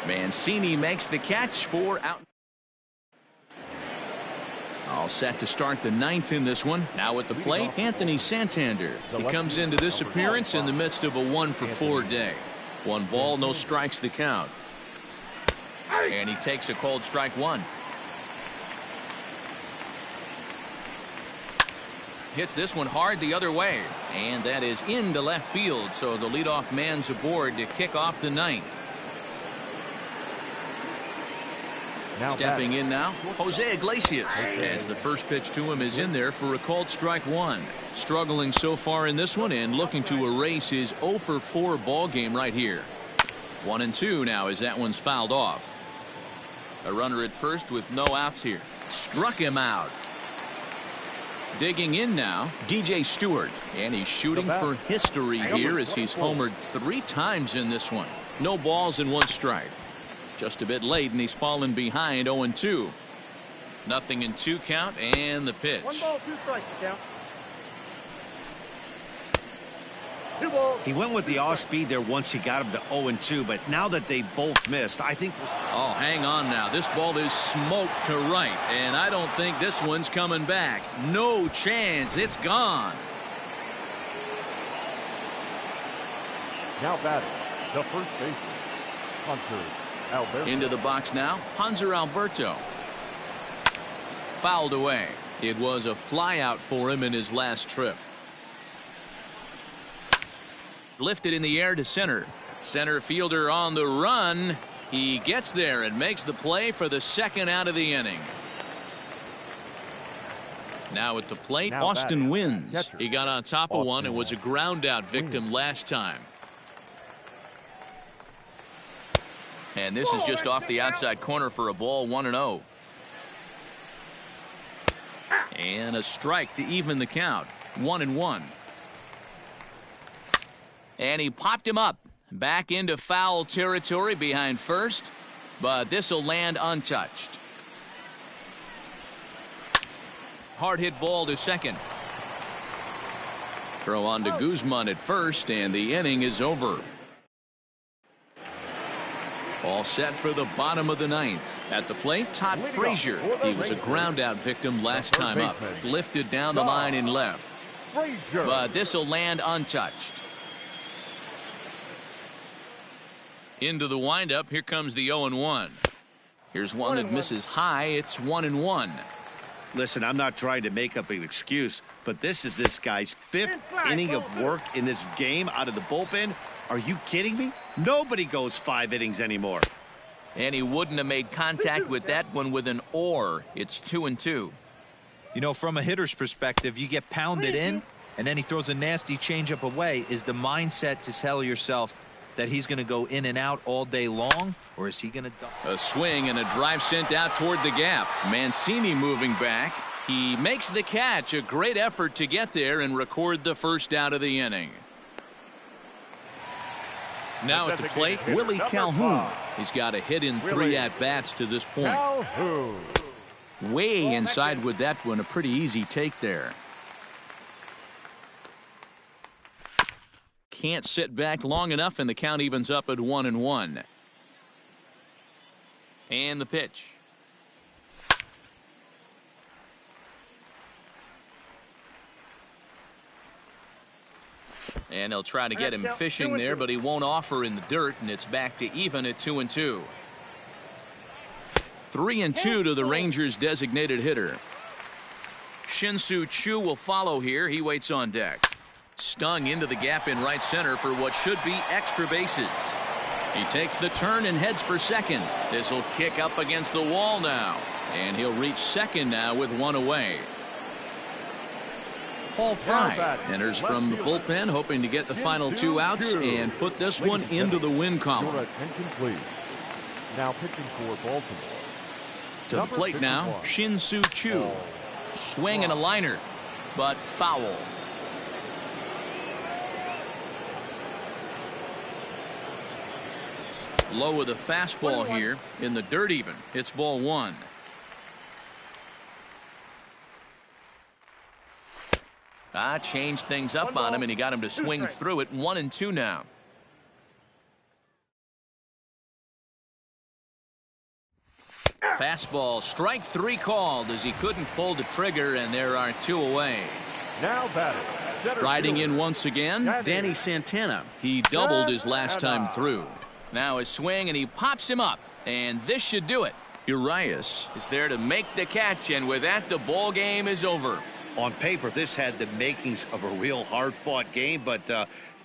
Mancini makes the catch for out. All set to start the 9th in this one. Now at the plate, Anthony Santander. He comes into this appearance in the midst of a 1-for-4 day. 1 ball, no strikes the count. And he takes a cold strike 1. Hits this one hard the other way, and that is into left field, so the leadoff man's aboard to kick off the 9th. Stepping in now, Jose Iglesias, as the first pitch to him is in there for a called strike 1. Struggling so far in this one and looking to erase his 0-for-4 ball game right here. 1-2 now as that one's fouled off. A runner at first with no outs here. Struck him out. Digging in now, DJ Stewart, and he's shooting for history here as he's homered 3 times in this one. No balls and 1 strike. Just a bit late, and he's fallen behind 0-2. Nothing in 2 count, and the pitch. 1 ball, 2 strikes the count. 2 balls. He went with the off speed there once he got him to 0-2, but now that they both missed, I think. Oh, hang on now. This ball is smoked to right, and I don't think this one's coming back. No chance. It's gone. Now batting. The first baseman, Hunter Alberto. Into the box now, Hanser Alberto. Fouled away. It was a flyout for him in his last trip. Lifted in the air to center. Center fielder on the run. He gets there and makes the play for the 2nd out of the inning. Now at the plate, Austin Wins. He got on top of one and was a ground out victim last time. And this is just off the outside corner for a ball. 1-0. And a strike to even the count. 1-1. And he popped him up back into foul territory behind first, but this will land untouched. Hard hit ball to second. Throw on to Guzman at first, and the inning is over. All set for the bottom of the 9th. At the plate, Todd Frazier. He was a ground out victim last time up. Lifted down the line in left, but this will land untouched. Into the windup, here comes the 0-1. Here's one that misses high. It's 1-1. Listen, I'm not trying to make up an excuse, but this is this guy's 5th inning of work in this game out of the bullpen. Are you kidding me? Nobody goes 5 innings anymore. And he wouldn't have made contact with that one with an or. It's 2-2. You know, from a hitter's perspective, you get pounded in, and then he throws a nasty changeup away. Is the mindset to tell yourself that he's going to go in and out all day long, or is he going to... A swing and a drive sent out toward the gap. Mancini moving back. He makes the catch. A great effort to get there and record the 1st out of the inning. Now at the plate, Willie Calhoun. He's got a hit in 3 at-bats to this point. Way inside with that one. A pretty easy take there. can't sit back long enough, and the count evens up at 1-1. And the pitch. And he'll try to get him fishing there, but he won't offer in the dirt, and it's back to even at 2-2. 3-2 to the Rangers' designated hitter. Shin-Soo Choo will follow here. He waits on deck. Stung into the gap in right center for what should be extra bases. He takes the turn and heads for second. This will kick up against the wall now, and he'll reach second now with one away. Paul Fry enters from the bullpen, hoping to get the final 2 outs and put this one into the win column. Your attention, please. Now pitching for Baltimore. To the plate now, Shin-Soo Choo. Swing and a liner, but foul. Low with a fastball here in the dirt even. It's ball 1. Changed things up on him, and he got him to swing through it. 1-2 now. Fastball, strike 3 called as he couldn't pull the trigger, and there are 2 away. Now batting. Riding in once again, Danny Santana. He doubled his last time through. Now his swing, and he pops him up, and this should do it. Urias is there to make the catch, and with that, the ball game is over. On paper, this had the makings of a real hard-fought game, but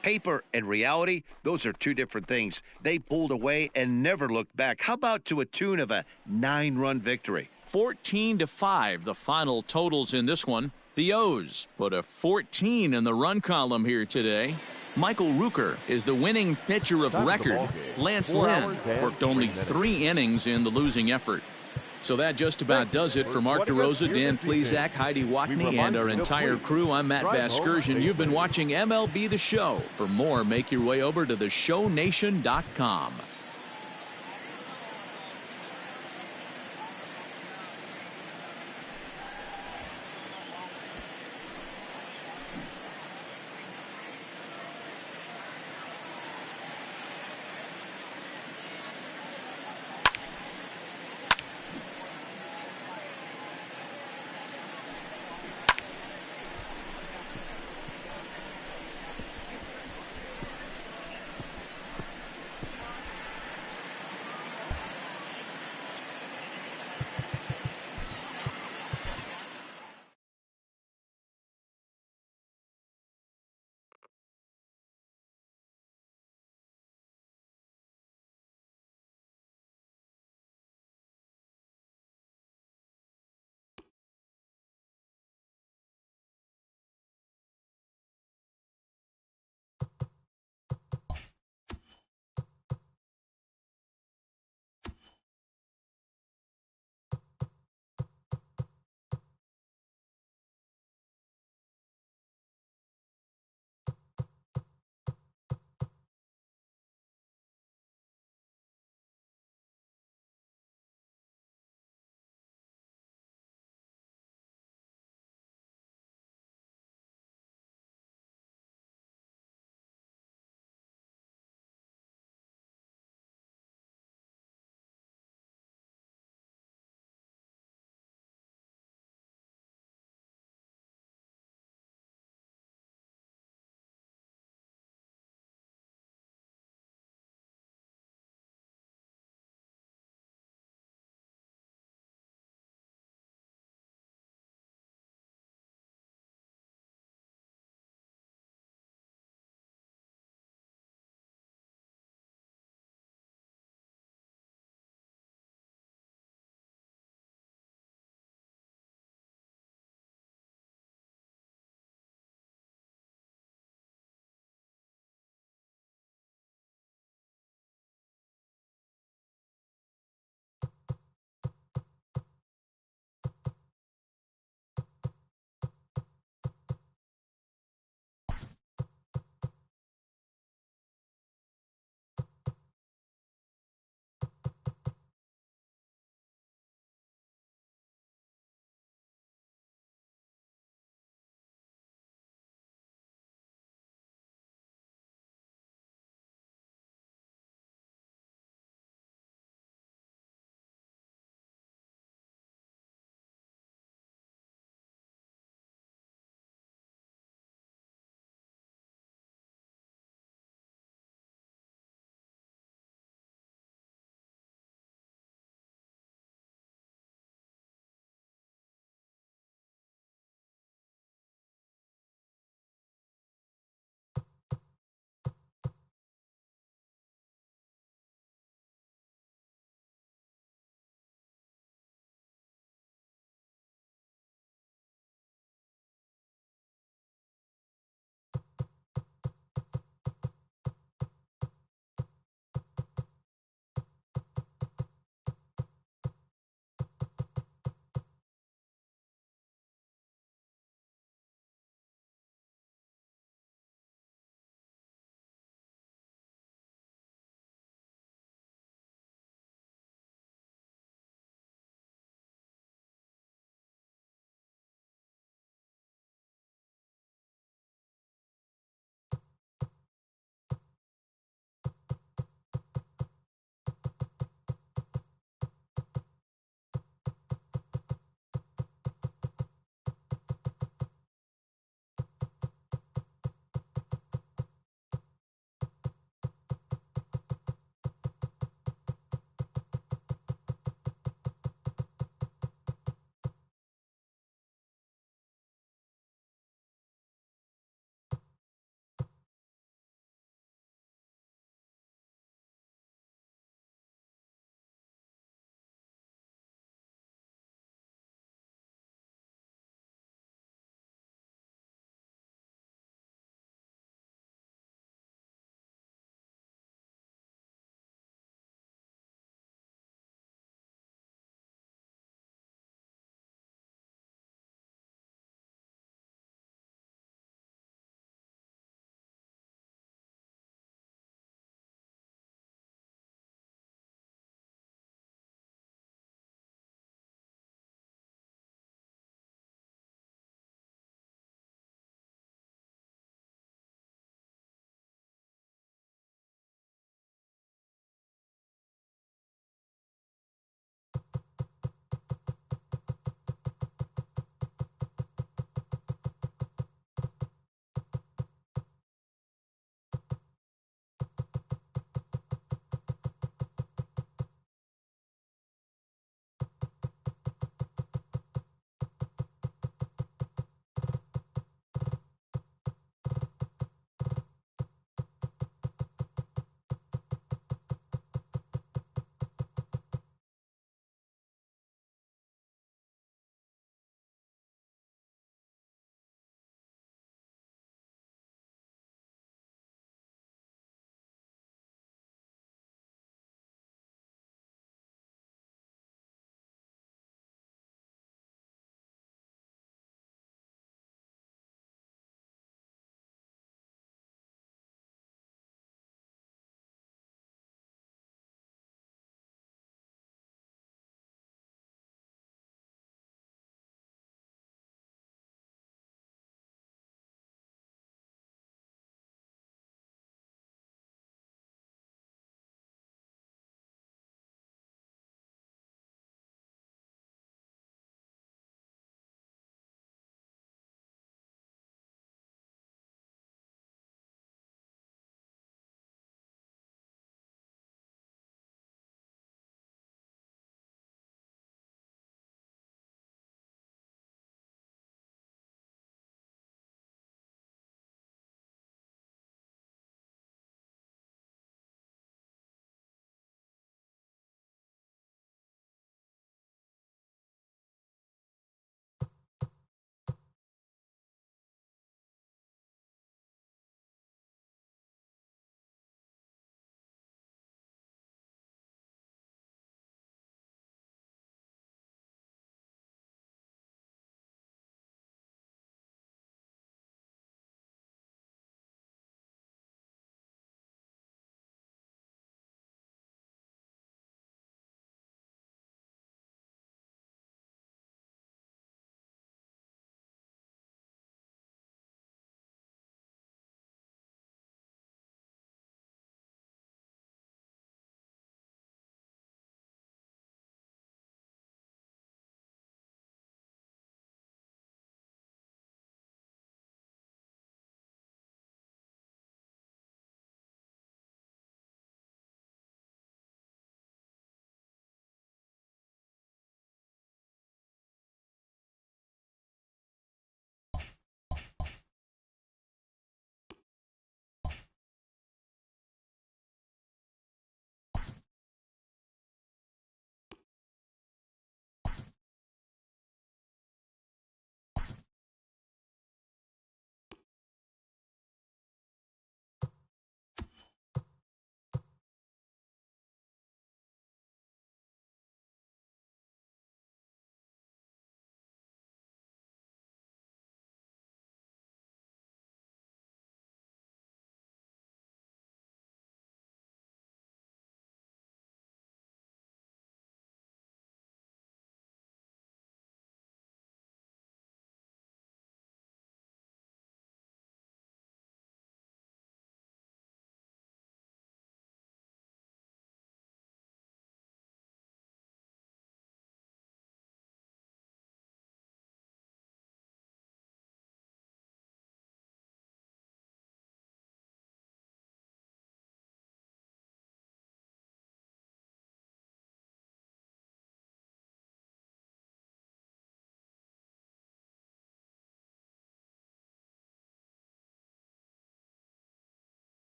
paper and reality, those are 2 different things. They pulled away and never looked back. How about to a tune of a 9-run victory? 14-5, the final totals in this one. The O's put a 14 in the run column here today. Michael Rooker is the winning pitcher of record. Lance Lynn worked only 3 innings in the losing effort. So that just about does it for Mark DeRosa, Dan Plesac, Heidi Watney, and our entire crew. I'm Matt Vasgersian. You've been watching MLB The Show. For more, make your way over to theshownation.com.